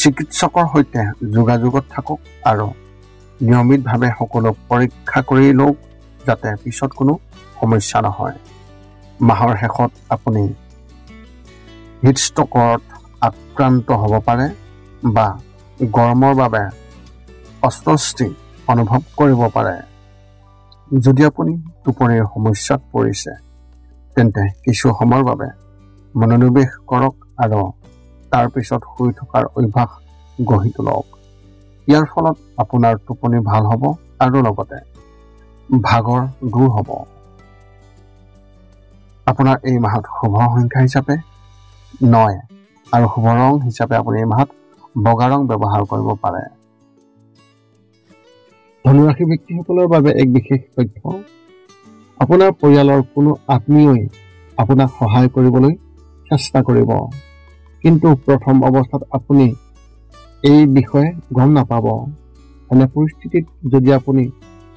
চিকিৎসকৰ সৈতে যোগাযোগত থাকক আৰু নিয়মিতভাৱে সকলো পৰীক্ষা কৰি লওক যাতে পিছত কোনো সমস্যা নহয়। মাহৰ শেষত আপুনি হিটষ্ট্ৰ'কত আক্ৰান্ত হ'ব পাৰে বা গৰমৰ বাবে অস্বস্তি অনুভৱ কৰিব পাৰে। যদি আপুনি টোপনিৰ সমস্যাত পৰিছে তেন্তে কিছু সময়ৰ বাবে মনোনিৱেশ কৰক আৰু তাৰ পিছত শুই থকাৰ অভ্যাস গঢ়ি তোলক। ইয়াৰ ফলত আপোনাৰ টোপনি ভাল হ'ব আৰু লগতে ভাগৰ দূৰ হ'ব। আপোনাৰ এই মাহত শুভ সংখ্যা হিচাপে 9 আৰু শুভ ৰং হিচাপে আপুনি এই মাহত বগা ৰং ব্যৱহাৰ কৰিব পাৰে। ধনুৰাশি ব্যক্তিসকলৰ বাবে এক বিশেষ তথ্য, আপোনাৰ পৰিয়ালৰ কোনো আত্মীয়ই আপোনাক সহায় কৰিবলৈ চেষ্টা কৰিব। কিন্তু প্ৰথম অৱস্থাত আপুনি এই বিষয়ে গম নাপাব। এনে পৰিস্থিতিত যদি আপুনি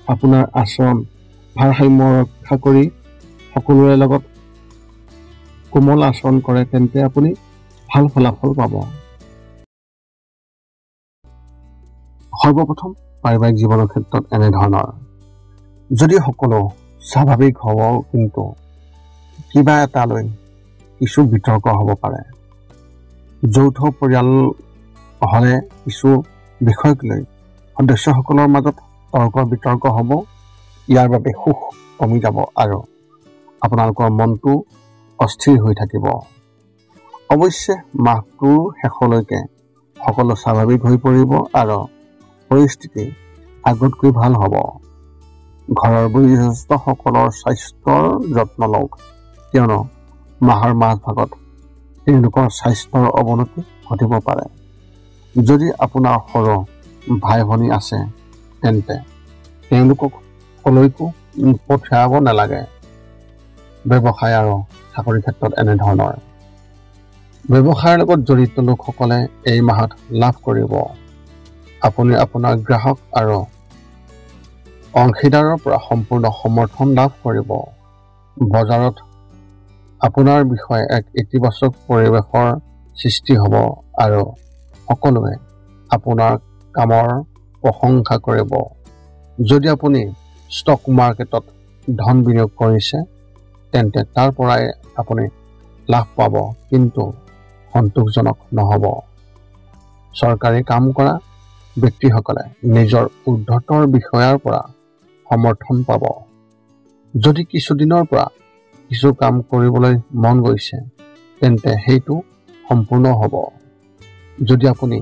আপোনাৰ আচৰণ ভাৰসাম্য ৰক্ষা কৰি সকলোৰে লগত কোমল আচৰণ কৰে, তেন্তে আপুনি ভাল ফলাফল পাব। সৰ্বপ্ৰথম পাৰিবাৰিক জীৱনৰ ক্ষেত্ৰত এনেধৰণৰ, যদি সকলো স্বাভাৱিক হ'ব কিন্তু কিবা এটালৈ কিছু বিতৰ্ক হ'ব পাৰে। যৌথ পৰিয়াল হ'লে কিছু বিষয়ক লৈ সদস্যসকলৰ মাজত তৰ্ক বিতৰ্ক হ'ব। ইয়াৰ বাবে সুখ কমি যাব আৰু আপোনালোকৰ মনটো অস্থিৰ হৈ থাকিব। অৱশ্যে মাহটোৰ শেষলৈকে সকলো স্বাভাৱিক হৈ পৰিব আৰু পৰিস্থিতি আগতকৈ ভাল হ'ব। ঘৰৰ বয়োজ্যেষ্ঠসকলৰ স্বাস্থ্যৰ যত্ন লওক, কিয়নো মাহৰ মাজভাগত তেওঁলোকৰ স্বাস্থ্যৰ অৱনতি ঘটিব পাৰে। যদি আপোনাৰ সৰু ভাই ভনী আছে তেন্তে তেওঁলোকক কলৈকো পঠিয়াব নালাগে। ব্যৱসায় আৰু চাকৰিৰ ক্ষেত্ৰত এনেধৰণৰ, ব্যৱসায়ৰ লগত জড়িত লোকসকলে এই মাহত লাভ কৰিব। আপুনি আপোনাৰ গ্ৰাহক আৰু অংশীদাৰৰ পৰা সম্পূৰ্ণ সমৰ্থন লাভ কৰিব। বজাৰত আপোনাৰ বিষয়ে এক ইতিবাচক পৰিৱেশৰ সৃষ্টি হ'ব আৰু সকলোৱে আপোনাৰ কামৰ প্ৰশংসা কৰিব। যদি আপুনি ষ্টক মাৰ্কেটত ধন বিনিয়োগ কৰিছে তেন্তে তাৰ পৰাই আপুনি লাভ পাব, কিন্তু সন্তোষজনক নহ'ব। চৰকাৰী কাম কৰা ব্যক্তিসকলে নিজৰ ঊৰ্ধ্বতৰ বিষয়াৰ পৰা সমৰ্থন পাব। যদি কিছুদিনৰ পৰা কিছু কাম কৰিবলৈ মন গৈছে তেন্তে সেইটো সম্পূৰ্ণ হ'ব। যদি আপুনি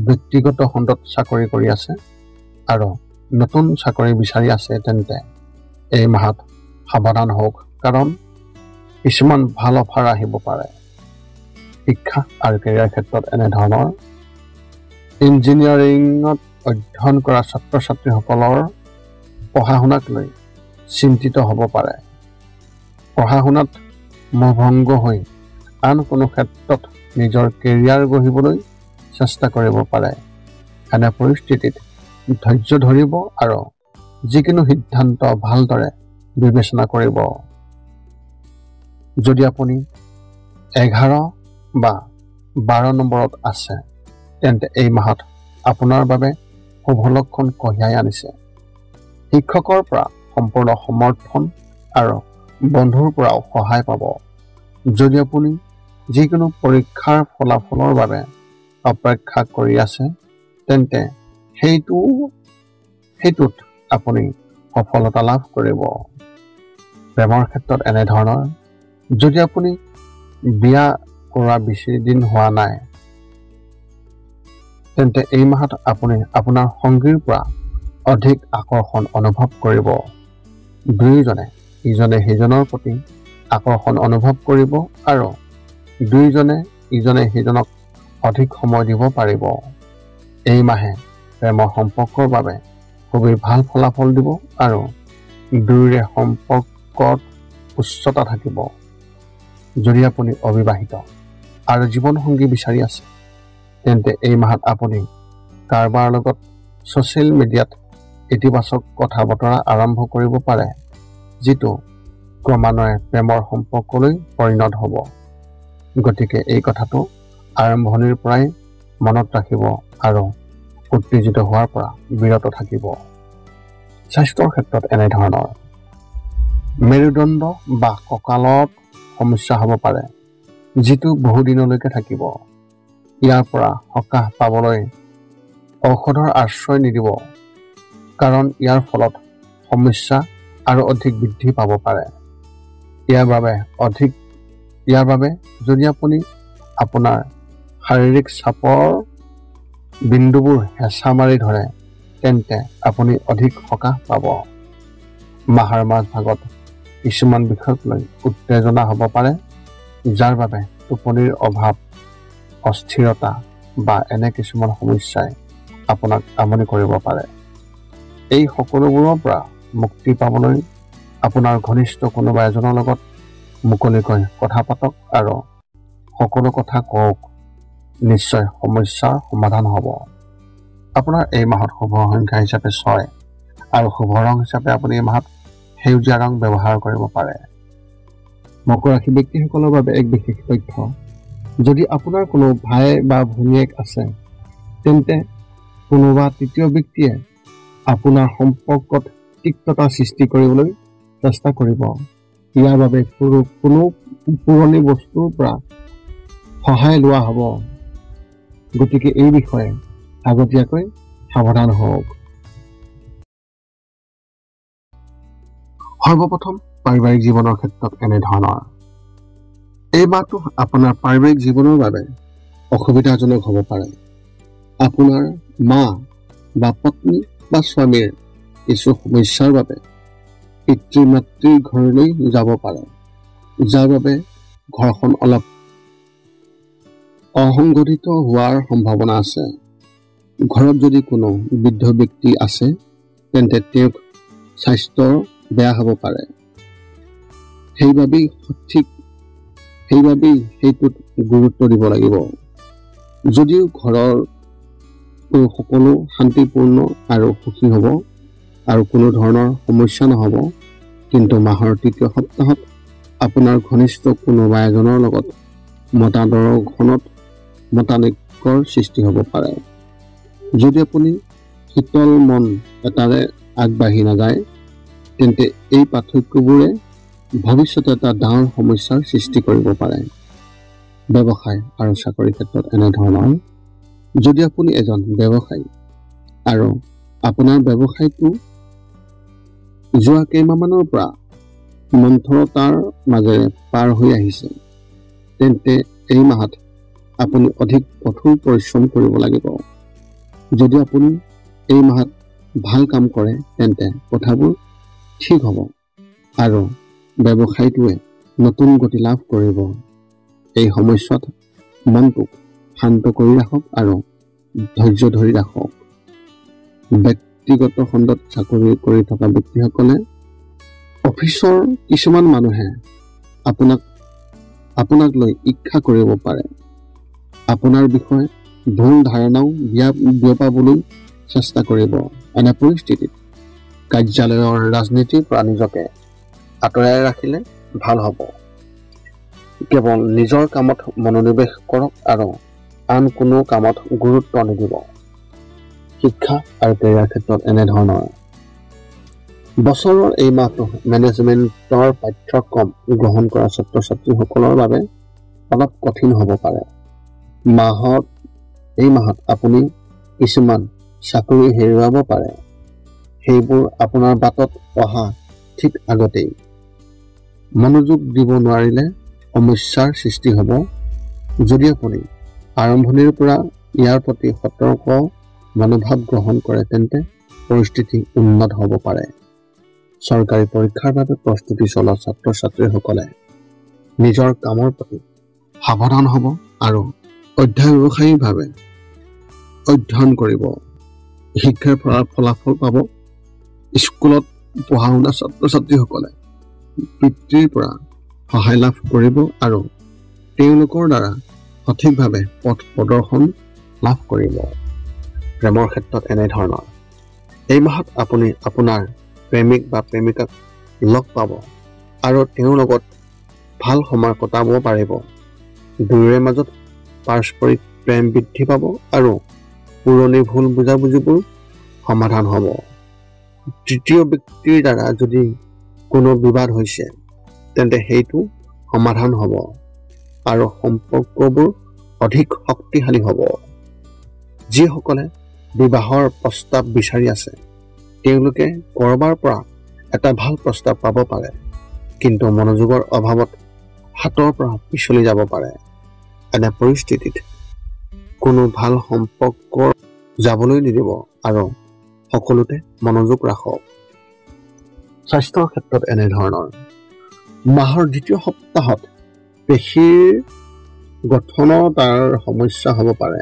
ব্যক্তিগত খণ্ডত চাকৰি কৰি আছে আৰু নতুন চাকৰি বিচাৰি আছে তেন্তে এই মাহত সাৱধান হওক, কাৰণ কিছুমান ভাল অফাৰ আহিব পাৰে। শিক্ষা আৰু কেৰিয়াৰ ক্ষেত্ৰত এনেধৰণৰ, ইঞ্জিনিয়াৰিঙত অধ্যয়ন কৰা ছাত্ৰ ছাত্ৰীসকলৰ পঢ়া শুনাক লৈ চিন্তিত হ'ব পাৰে। পঢ়া শুনাত মোহভংগ হৈ আন কোনো ক্ষেত্ৰত নিজৰ কেৰিয়াৰ গঢ়িবলৈ চেষ্টা কৰিব পাৰে। এনে পৰিস্থিতিত ধৈৰ্য ধৰিব আৰু যিকোনো সিদ্ধান্ত ভালদৰে বিবেচনা কৰিব। যদি আপুনি 11 বা 12 নম্বৰত আছে তেন্তে এই মাহত আপোনাৰ বাবে শুভ লক্ষণ কঢ়িয়াই আনিছে। শিক্ষকৰ পৰা সম্পূৰ্ণ সমৰ্থন আৰু বন্ধুৰ পৰাও সহায় পাব। যদি আপুনি যিকোনো পৰীক্ষাৰ ফলাফলৰ বাবে অপেক্ষা কৰি আছে তেন্তে সেইটোত আপুনি সফলতা লাভ কৰিব। প্ৰেমৰ ক্ষেত্ৰত এনেধৰণৰ, যদি আপুনি বিয়া কৰা বেছি দিন হোৱা নাই তেন্তে এই মাহত আপুনি আপোনাৰ সংগীৰ পৰা অধিক আকৰ্ষণ অনুভৱ কৰিব। দুয়োজনে ইজনে সিজনৰ প্ৰতি আকৰ্ষণ অনুভৱ কৰিব আৰু দুয়োজনে ইজনে সিজনক অধিক সময় দিব পাৰিব। এই মাহে প্ৰেমৰ সম্পৰ্কৰ বাবে খুবেই ভাল ফলাফল দিব আৰু দুয়োৰে সম্পৰ্কত উচ্চতা থাকিব। যদি আপুনি অবিবাহিত আৰু জীৱনসংগী বিচাৰি আছে তেন্তে এই মাহত আপুনি কাৰোবাৰ লগত ছ'চিয়েল মিডিয়াত ইতিবাচক কথা বতৰা আৰম্ভ কৰিব পাৰে, যিটো ক্ৰমান্বয়ে প্ৰেমৰ সম্পৰ্কলৈ পৰিণত হ'ব। গতিকে এই কথাটো আৰম্ভণিৰ পৰাই মনত ৰাখিব আৰু উত্তেজিত হোৱাৰ পৰা বিৰত থাকিব। স্বাস্থ্যৰ ক্ষেত্ৰত এনেধৰণৰ, মেৰুদণ্ড বা কঁকালত সমস্যা হ'ব পাৰে, যিটো বহুদিনলৈকে থাকিব। ইয়াৰ পৰা সকাহ পাবলৈ ঔষধৰ আশ্ৰয় নিদিব, কাৰণ ইয়াৰ ফলত সমস্যা আৰু অধিক বৃদ্ধি পাব পাৰে। ইয়াৰ বাবে যদি আপুনি আপোনাৰ শাৰীৰিক চাপৰ বিন্দুবোৰ হেঁচা মাৰি ধৰে তেন্তে আপুনি অধিক সকাহ পাব। মাহৰ মাজভাগত কিছুমান বিষয়ক লৈ উত্তেজনা হ'ব পাৰে, যাৰ বাবে টোপনিৰ অভাৱ, অস্থিৰতা বা এনে কিছুমান সমস্যাই আপোনাক আমনি কৰিব পাৰে। এই সকলোবোৰৰ পৰা মুক্তি পাবলৈ আপোনাৰ ঘনিষ্ঠ কোনোবা এজনৰ লগত মুকলিকৈ কথা পাতক আৰু সকলো কথা কওক, নিশ্চয় সমস্যাৰ সমাধান হ'ব। আপোনাৰ এই মাহত শুভ সংখ্যা হিচাপে 6 আৰু শুভ ৰং হিচাপে আপুনি এই মাহত সেউজীয়া ৰং ব্যৱহাৰ কৰিব পাৰে। মকৰ ৰাশি ব্যক্তিসকলৰ বাবে এক বিশেষ তথ্য, যদি আপোনাৰ কোনো ভাই বা ভনীয়েক আছে তেন্তে কোনোবা তৃতীয় ব্যক্তিয়ে আপোনাৰ সম্পৰ্কত তিক্ততা সৃষ্টি কৰিবলৈ চেষ্টা কৰিব। ইয়াৰ বাবে কোনো পুৰণি বস্তুৰ পৰা সহায় লোৱা হ'ব। গতিকে এই বিষয়ে আগতীয়াকৈ সাৱধান হওক। সৰ্বপ্ৰথম পাৰিবাৰিক জীৱনৰ ক্ষেত্ৰত এনেধৰণৰ। এই মাহটো আপোনাৰ পাৰিবাৰিক জীৱনৰ বাবে অসুবিধাজনক হ'ব পাৰে। আপোনাৰ মা বা পত্নী বা স্বামীৰ কিছু সমস্যাৰ বাবে পিতৃ মাতৃৰ ঘৰলৈ যাব পাৰে, যাৰ বাবে ঘৰখন অলপ অসংগঠিত হোৱাৰ সম্ভাৱনা আছে। ঘৰত যদি কোনো বৃদ্ধ ব্যক্তি আছে তেন্তে তেওঁক স্বাস্থ্য বেয়া হ'ব পাৰে। সেইবাবেই সেইটোত গুৰুত্ব দিব লাগিব। যদিও ঘৰৰ সকলো শান্তিপূৰ্ণ আৰু সুখী হ'ব আৰু কোনো ধৰণৰ সমস্যা নহ'ব, কিন্তু মাহৰ তৃতীয় সপ্তাহত আপোনাৰ ঘনিষ্ঠ কোনোবা এজনৰ লগত মতানৈক্যৰ সৃষ্টি হ'ব পাৰে। যদি আপুনি শীতল মন এটাৰে আগবাঢ়ি নাযায় তেন্তে এই পাৰ্থক্যবোৰে ভৱিষ্যতে এটা ডাঙৰ সমস্যাৰ সৃষ্টি কৰিব পাৰে। ব্যৱসায় আৰু চাকৰিৰ ক্ষেত্ৰত এনেধৰণৰ। যদি আপুনি এজন ব্যৱসায়ী আৰু আপোনাৰ ব্যৱসায়টো যোৱা কেইমাহমানৰ পৰা মন্থৰতাৰ মাজেৰে পাৰ হৈ আহিছে, তেন্তে এই মাহত আপুনি অধিক কঠোৰ পৰিশ্ৰম কৰিব লাগিব। যদি আপুনি এই মাহত ভাল কাম কৰে তেন্তে কথাবোৰ ঠিক হ'ব আৰু ব্যৱসায়টোৱে নতুন গতি লাভ কৰিব। এই সময়ছোৱাত মনটোক শান্ত কৰি ৰাখক আৰু ধৈৰ্য ধৰি ৰাখক। ব্যক্তিগত খণ্ডত চাকৰি কৰি থকা ব্যক্তিসকলে অফিচৰ কিছুমান মানুহে আপোনাক লৈ ঈৰ্ষা কৰিব পাৰে। আপোনাৰ বিষয়ে ভুল ধাৰণাও বিয়পাবলৈ চেষ্টা কৰিব। এনে পৰিস্থিতিত কাৰ্যালয়ৰ ৰাজনীতিৰ পৰা নিজকে আঁতৰাই ৰাখিলে ভাল হ'ব। কেৱল নিজৰ কামত মনোনিৱেশ কৰক আৰু আন কোনো কামত গুৰুত্ব নিদিব। শিক্ষা আৰু কেৰিয়াৰ ক্ষেত্ৰত এনেধৰণৰ। বছৰৰ এই মাহটো মেনেজমেণ্টৰ পাঠ্যক্ৰম গ্ৰহণ কৰা ছাত্ৰ ছাত্ৰীসকলৰ বাবে অলপ কঠিন হ'ব পাৰে। এই মাহত আপুনি কিছুমান চাকৰি হেৰুৱাব পাৰে। সেইবোৰ আপোনাৰ বাটত অহা ঠিক আগতেই। মনোযোগ দিব নোৱাৰিলে সমস্যাৰ সৃষ্টি হ'ব। যদি আপুনি আৰম্ভণিৰ পৰা ইয়াৰ প্ৰতি সতৰ্ক মনোভাৱ গ্ৰহণ কৰে তেন্তে পৰিস্থিতি উন্নত হ'ব পাৰে। চৰকাৰী পৰীক্ষাৰ বাবে প্ৰস্তুতি চলোৱা ছাত্ৰ ছাত্ৰীসকলে নিজৰ কামৰ প্ৰতি সাৱধান হ'ব আৰু অধ্যাৱসায়ীভাৱে অধ্যয়ন কৰিব। শিক্ষাৰ ফলাফল পাব। স্কুলত পঢ়া শুনা ছাত্ৰ ছাত্ৰীসকলে পিতৃৰ পৰা সহায় লাভ কৰিব আৰু তেওঁলোকৰ দ্বাৰা সঠিকভাৱে পথ প্ৰদৰ্শন লাভ কৰিব। প্ৰেমৰ ক্ষেত্ৰত এনেধৰণৰ। এই মাহত আপুনি আপোনাৰ প্ৰেমিক বা প্ৰেমিকাক লগ পাব আৰু তেওঁৰ লগত ভাল সময় কটাব পাৰিব। দুয়োৰে মাজত পাৰস্পৰিক প্ৰেম বৃদ্ধি পাব আৰু পুৰণি ভুল বুজাবুজিবোৰ সমাধান হ'ব। তৃতীয় ব্যক্তিৰ দ্বাৰা যদি কোনো বিবাদ হৈছে তেন্তে সেইটো সমাধান হ'ব আৰু সম্পৰ্কবোৰ অধিক শক্তিশালী হ'ব। যিসকলে বিবাহৰ প্ৰস্তাৱ বিচাৰি আছে তেওঁলোকে ক'ৰবাৰ পৰা এটা ভাল প্ৰস্তাৱ পাব পাৰে, কিন্তু মনোযোগৰ অভাৱত হাতৰ পৰা পিছলি যাব পাৰে। এনে পৰিস্থিতিত কোনো ভাল সম্পৰ্ক যাবলৈ নিদিব আৰু সকলোতে মনোযোগ ৰাখক। স্বাস্থ্যৰ ক্ষেত্ৰত এনেধৰণৰ। মাহৰ দ্বিতীয় সপ্তাহত পেশীৰ গঠনতাৰ সমস্যা হ'ব পাৰে।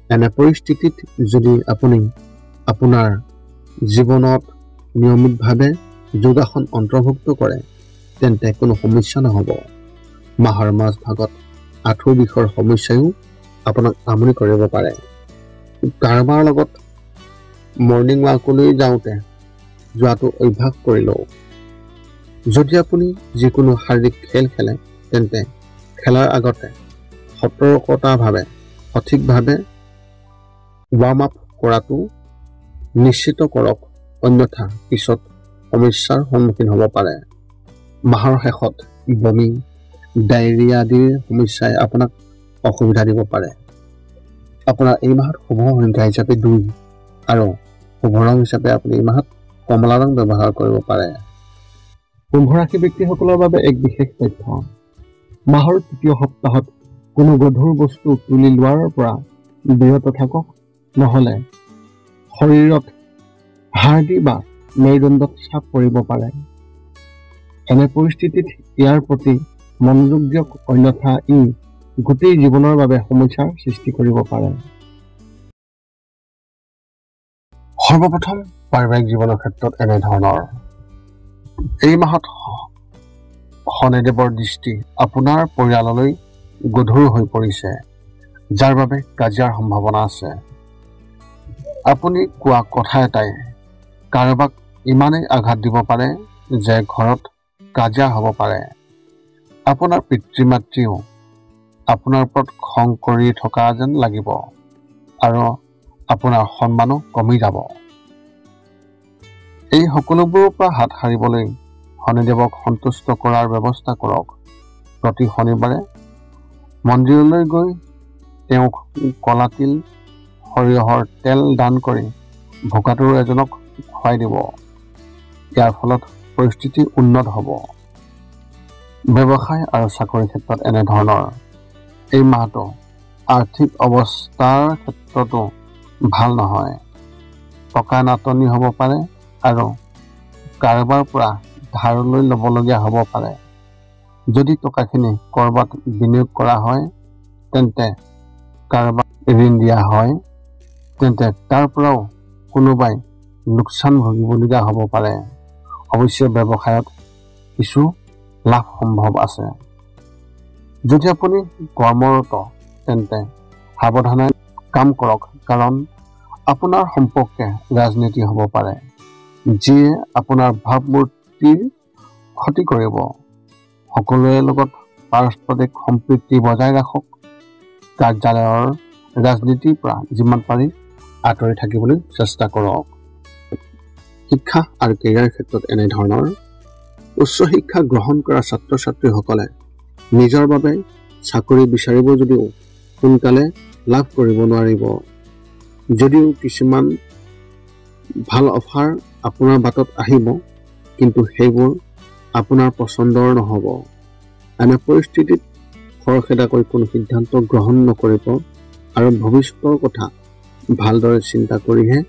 এনে পৰিস্থিতিত যদি আপুনি আপোনাৰ জীৱনত নিয়মিতভাৱে যোগাসন অন্তৰ্ভুক্ত কৰে তেন্তে কোনো সমস্যা নহ'ব। মাহৰ মাজভাগত আঁঠুৰ বিষৰ সমস্যায়ো আপোনাক আমনি কৰিব পাৰে। কাৰোবাৰ লগত মৰ্ণিং ৱাকলৈ যাওঁতে যোৱাটো অভ্যাস কৰি লওক। যদি আপুনি যিকোনো শাৰীৰিক খেল খেলে তেন্তে খেলাৰ আগতে সতৰ্কতাভাৱে সঠিকভাৱে ৱাৰ্ম আপ কৰাটো নিশ্চিত কৰক, অন্যথা পিছত সমস্যাৰ সন্মুখীন হ'ব পাৰে। মাহৰ শেষত বমি, ডায়েৰিয়া আদিৰ সমস্যাই আপোনাক অসুবিধা দিব পাৰে। আপোনাৰ এই মাহত শুভ সংখ্যা হিচাপে 2 আৰু শুভ ৰং হিচাপে আপুনি এই মাহত কমলা ৰং ব্যৱহাৰ কৰিব পাৰে। কুম্ভ ৰাশি ব্যক্তিসকলৰ বাবে এক বিশেষ তথ্য। মাহৰ তৃতীয় সপ্তাহত কোনো গধুৰ বস্তু তুলি লোৱাৰ পৰা বিৰত থাকক, নহ'লে শৰীৰত হাৰ্ডি বা মেৰুদণ্ডত চাপ পৰিব পাৰে। এনে পৰিস্থিতিত ইয়াৰ প্ৰতি মনোযোগ দিয়ক, অন্যথা ই গোটেই জীৱনৰ বাবে সমস্যাৰ সৃষ্টি কৰিব পাৰে। সৰ্বপ্ৰথম পাৰিবাৰিক জীৱনৰ ক্ষেত্ৰত এনেধৰণৰ। এই মাহত শনিদেৱৰ দৃষ্টি আপোনাৰ পৰিয়াললৈ গধুৰ হৈ পৰিছে, যাৰ বাবে কাজিয়াৰ সম্ভাৱনা আছে। আপুনি কোৱা কথা এটাই কাৰোবাক ইমানেই আঘাত দিব পাৰে যে ঘৰত কাজিয়া হ'ব পাৰে। আপোনাৰ পিতৃ মাতৃও আপোনাৰ ওপৰত খং কৰি থকা যেন লাগিব আৰু আপোনাৰ সন্মানো কমি যাব। এই সকলোবোৰৰ পৰা হাত সাৰিবলৈ শনিদেৱক সন্তুষ্ট কৰাৰ ব্যৱস্থা কৰক। প্ৰতি শনিবাৰে মন্দিৰলৈ গৈ তেওঁক কলা তিল, সৰিয়হৰ তেল দান কৰি ভোকাতুৰ এজনক খুৱাই দিব। ইয়াৰ ফলত পৰিস্থিতি উন্নত হ'ব। ব্যৱসায় আৰু চাকৰিৰ ক্ষেত্ৰত এনেধৰণৰ। এই মাহটো আৰ্থিক অৱস্থাৰ ক্ষেত্ৰতো ভাল নহয়। টকা নাটনি হ'ব পাৰে আৰু কাৰোবাৰ পৰা ধাৰলৈ ল'বলগীয়া হ'ব পাৰে। যদি টকাখিনি ক'ৰবাত বিনিয়োগ কৰা হয় তেন্তে কাৰোবাক ঋণ দিয়া হয় তেন্তে তাৰ পৰাও কোনোবাই লোকচান ভুগিবলগীয়া হ'ব পাৰে। অৱশ্যে ব্যৱসায়ত কিছু লাভ সম্ভৱ আছে। যদি আপুনি কৰ্মৰত তেন্তে সাৱধানে কাম কৰক, কাৰণ আপোনাৰ সম্পৰ্কে ৰাজনীতি হ'ব পাৰে, যিয়ে আপোনাৰ ভাৱমূৰ্তিৰ ক্ষতি কৰিব। সকলোৰে লগত পাৰস্পৰিক সম্প্ৰীতি বজাই ৰাখক। কাৰ্যালয়ৰ ৰাজনীতিৰ পৰা যিমান পাৰি আঁতৰি থাকিবলৈ চেষ্টা কৰক। শিক্ষা আৰু কেৰিয়াৰ ক্ষেত্ৰত এনেধৰণৰ। উচ্চ শিক্ষা গ্ৰহণ কৰা ছাত্ৰ ছাত্ৰীসকলে নিজৰ বাবে চাকৰি বিচাৰিব যদিও সোনকালে লাভ কৰিব নোৱাৰিব। যদিও কিছুমান ভাল অফাৰ আপোনাৰ বাটত আহিব, কিন্তু সেইবোৰ আপোনাৰ পচন্দৰ নহ'ব। এনে পৰিস্থিতিত খৰখেদাকৈ কোনো সিদ্ধান্ত গ্ৰহণ নকৰিব আৰু ভৱিষ্যতৰ কথা ভালদৰে চিন্তা কৰিহে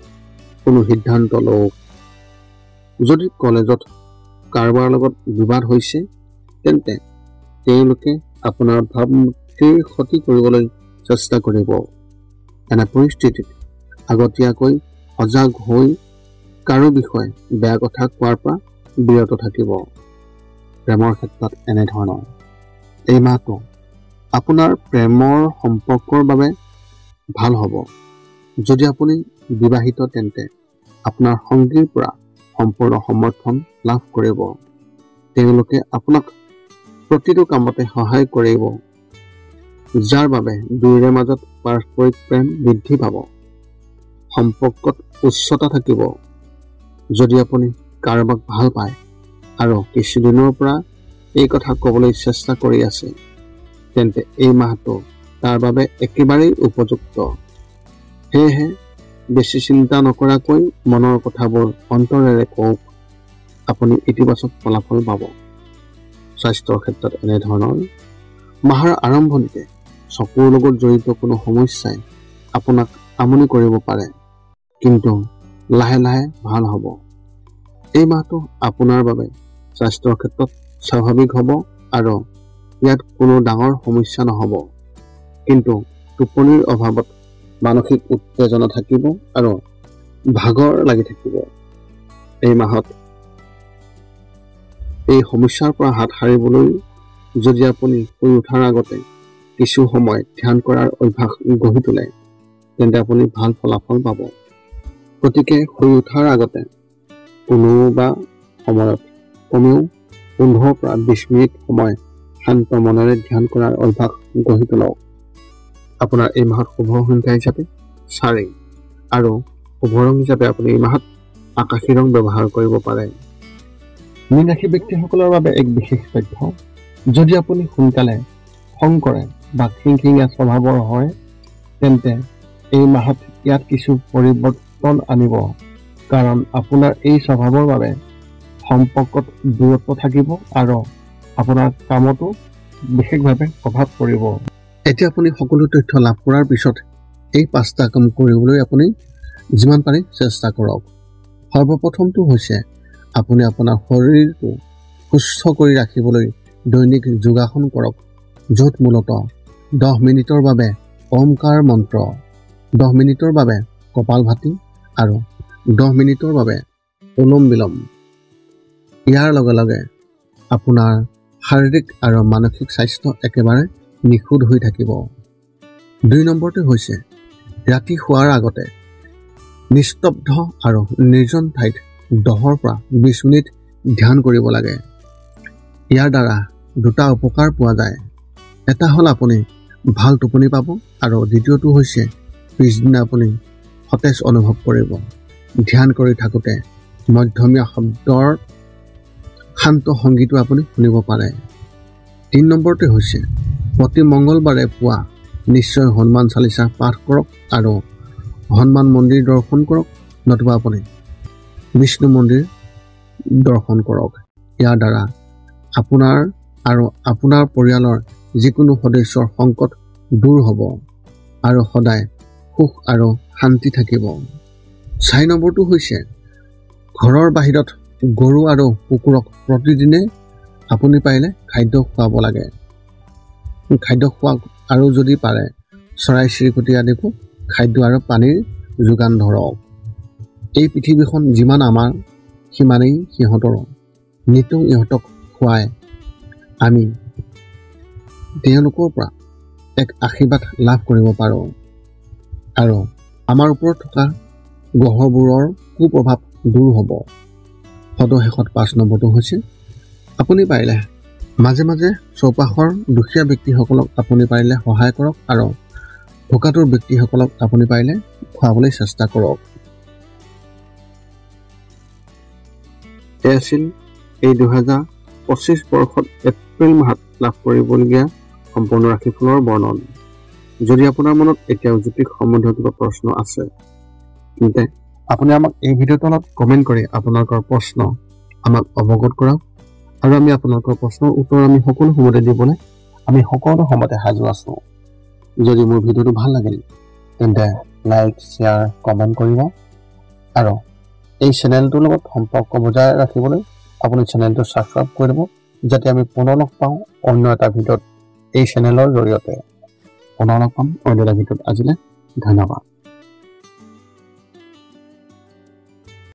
কোনো সিদ্ধান্ত লওক। যদি কলেজত কাৰোবাৰ লগত বিবাদ হৈছে তেন্তে তেওঁলোকে আপোনাৰ ভাৱমূৰ্তিৰ ক্ষতি কৰিবলৈ চেষ্টা কৰিব। এনে পৰিস্থিতিত আগতীয়াকৈ সজাগ হৈ কাৰো বিষয়ে বেয়া কথা কোৱাৰ পৰা বিৰত থাকিব। প্ৰেমৰ ক্ষেত্ৰত এনেধৰণৰ। এই মাহটো আপোনাৰ প্ৰেমৰ সম্পৰ্কৰ বাবে ভাল হ'ব। যদি আপুনি বিবাহিত তেন্তে আপোনাৰ সংগীৰ পৰা সম্পূৰ্ণ সমৰ্থন লাভ কৰিব। তেওঁলোকে আপোনাক প্ৰতিটো কামতে সহায় কৰিব, যাৰ বাবে দুয়োৰে মাজত পাৰস্পৰিক প্ৰেম বৃদ্ধি পাব। সম্পৰ্কত উচ্চতা থাকিব। যদি আপুনি কাৰোবাক ভাল পায় আৰু কিছুদিনৰ পৰা এই কথা ক'বলৈ চেষ্টা কৰি আছে তেন্তে এই মাহটো তাৰ বাবে একেবাৰেই উপযুক্ত। সেয়েহে বেছি চিন্তা নকৰাকৈ মনৰ কথাবোৰ অন্তৰেৰে কওক। আপুনি ইতিবাচক ফলাফল পাব। স্বাস্থ্যৰ ক্ষেত্ৰত এনেধৰণৰ। মাহৰ আৰম্ভণিতে চকুৰ লগত জড়িত কোনো সমস্যাই আপোনাক আমনি কৰিব পাৰে, কিন্তু লাহে লাহে ভাল হ'ব। এই মাহটো আপোনাৰ বাবে স্বাস্থ্যৰ ক্ষেত্ৰত স্বাভাৱিক হ'ব আৰু ইয়াত কোনো ডাঙৰ সমস্যা নহ'ব, কিন্তু টোপনিৰ অভাৱত মানসিক উত্তেজনা থাকিব আৰু ভাগৰ লাগি থাকিব। এই মাহত এই সমস্যাৰ পৰা হাত সাৰিবলৈ যদি আপুনি শুই উঠাৰ আগতে কিছু সময় ধ্যান কৰাৰ অভ্যাস গঢ়ি তোলে তেন্তে আপুনি ভাল ফলাফল পাব। গতিকে শুই উঠাৰ আগতে কোনোবা সময়ত কমেও 15 পৰা 20 মিনিট সময় শান্ত মনেৰে ধ্যান কৰাৰ অভ্যাস গঢ়ি তোলক। আপোনাৰ এই মাহত শুভ সংখ্যা হিচাপে 4 আৰু শুভ ৰং হিচাপে আপুনি এই মাহত আকাশী ৰং ব্যৱহাৰ কৰিব পাৰে। মীন ৰাশি ব্যক্তিসকলৰ বাবে এক বিশেষ তথ্য, যদি আপুনি সোনকালে খং কৰে বা খিংখিঙীয়া স্বভাৱৰ হয় তেন্তে এই মাহত ইয়াত কিছু পৰিৱৰ্তন আনিব, কাৰণ আপোনাৰ এই স্বভাৱৰ বাবে সম্পৰ্কত দূৰত্ব থাকিব আৰু আপোনাৰ কামতো বিশেষভাৱে প্ৰভাৱ পৰিব। এতিয়া আপুনি সকলো তথ্য লাভ কৰাৰ পিছত এই 5টা কাম কৰিবলৈ আপুনি যিমান পাৰি চেষ্টা কৰক। সৰ্বপ্ৰথমটো হৈছে আপুনি আপোনাৰ শৰীৰটো সুস্থ কৰি ৰাখিবলৈ দৈনিক যোগাসন কৰক, য'ত মূলতঃ 10 মিনিটৰ বাবে ওমকাৰ মন্ত্ৰ, 10 মিনিটৰ বাবে কপালভাতি আৰু 10 মিনিটৰ বাবে অনুলোম বিলোম। ইয়াৰ লগে লগে আপোনাৰ শাৰীৰিক আৰু মানসিক স্বাস্থ্য একেবাৰে নিখুঁত হৈ থাকিব। 2 নম্বৰটো হৈছে ৰাতি শোৱাৰ আগতে নিস্তব্ধ আৰু নিৰ্জন ঠাইত 10 পৰা 20 মিনিট ধ্যান কৰিব লাগে। ইয়াৰ দ্বাৰা 2টা উপকাৰ পোৱা যায়। এটা হ'ল আপুনি ভাল টোপনি পাব আৰু দ্বিতীয়টো হৈছে পিছদিনা আপুনি সতেজ অনুভৱ কৰিব। ধ্যান কৰি থাকোঁতে মধ্যমীয়া শব্দৰ শান্ত সংগীতো আপুনি শুনিব পাৰে। 3 নম্বৰটো হৈছে প্ৰতি মংগলবাৰে পুৱা নিশ্চয় হনুমান চালিচা পাঠ কৰক আৰু হনুমান মন্দিৰ দৰ্শন কৰক, নতুবা আপুনি বিষ্ণু মন্দিৰ দৰ্শন কৰক। ইয়াৰ দ্বাৰা আপোনাৰ আৰু আপোনাৰ পৰিয়ালৰ যিকোনো সদস্যৰ সংকট দূৰ হ'ব আৰু সদায় সুখ আৰু শান্তি থাকিব। 4 নম্বৰটো হৈছে ঘৰৰ বাহিৰত গৰু আৰু কুকুৰক প্ৰতিদিনে আপুনি পাৰিলে খাদ্য খুৱাব লাগে। খাদ্য খোৱাক আৰু যদি পাৰে চৰাই চিৰিকটি আদিকো খাদ্য আৰু পানীৰ যোগান ধৰক। এই পৃথিৱীখন যিমান আমাৰ সিমানেই সিহঁতৰো। নিতৌ ইহঁতক খুৱাই আমি তেওঁলোকৰ পৰা এক আশীৰ্বাদ লাভ কৰিব পাৰোঁ আৰু আমাৰ ওপৰত থকা গ্ৰহবোৰৰ কুপ্ৰভাৱ দূৰ হ'ব। সদশেষত 5 নম্বৰটো হৈছে আপুনি পাৰিলে মাজে মাজে চৌপাশৰ দুখীয়া ব্যক্তিসকলক আপুনি পাৰিলে সহায় কৰক আৰু ভোকাতুৰ ব্যক্তিসকলক আপুনি পাৰিলে খুৱাবলৈ চেষ্টা কৰক। এই আছিল এই 2025 বৰ্ষত এপ্ৰিল মাহত লাভ কৰিবলগীয়া সম্পূৰ্ণ ৰাশিফলৰ বৰ্ণন। যদি আপোনাৰ মনত এতিয়াও জ্যোতিষ সম্বন্ধীয় কিবা প্ৰশ্ন আছে তেন্তে আপুনি আমাক এই ভিডিঅ'ৰ তলত কমেণ্ট কৰি আপোনালোকৰ প্ৰশ্ন আমাক অৱগত কৰাওক আৰু আমি আপোনালোকৰ প্ৰশ্নৰ উত্তৰ আমি সকলো সময়তে দিবলৈ আমি সকলো সময়তে সাজু আছোঁ। যদি মোৰ ভিডিঅ'টো ভাল লাগিল তেন্তে লাইক, শ্বেয়াৰ, কমেণ্ট কৰিব আৰু এই চেনেলটোৰ লগত সম্পৰ্ক বজাই ৰাখিবলৈ আপুনি চেনেলটো ছাবস্ক্ৰাইব কৰি দিব, যাতে আমি পুনৰ লগ পাওঁ অন্য এটা ভিডিঅ'ত এই চেনেলৰ জৰিয়তে। পুনৰ লগ পাম অন্য এটা ভিডিঅ'ত। আজিলৈ ধন্যবাদ।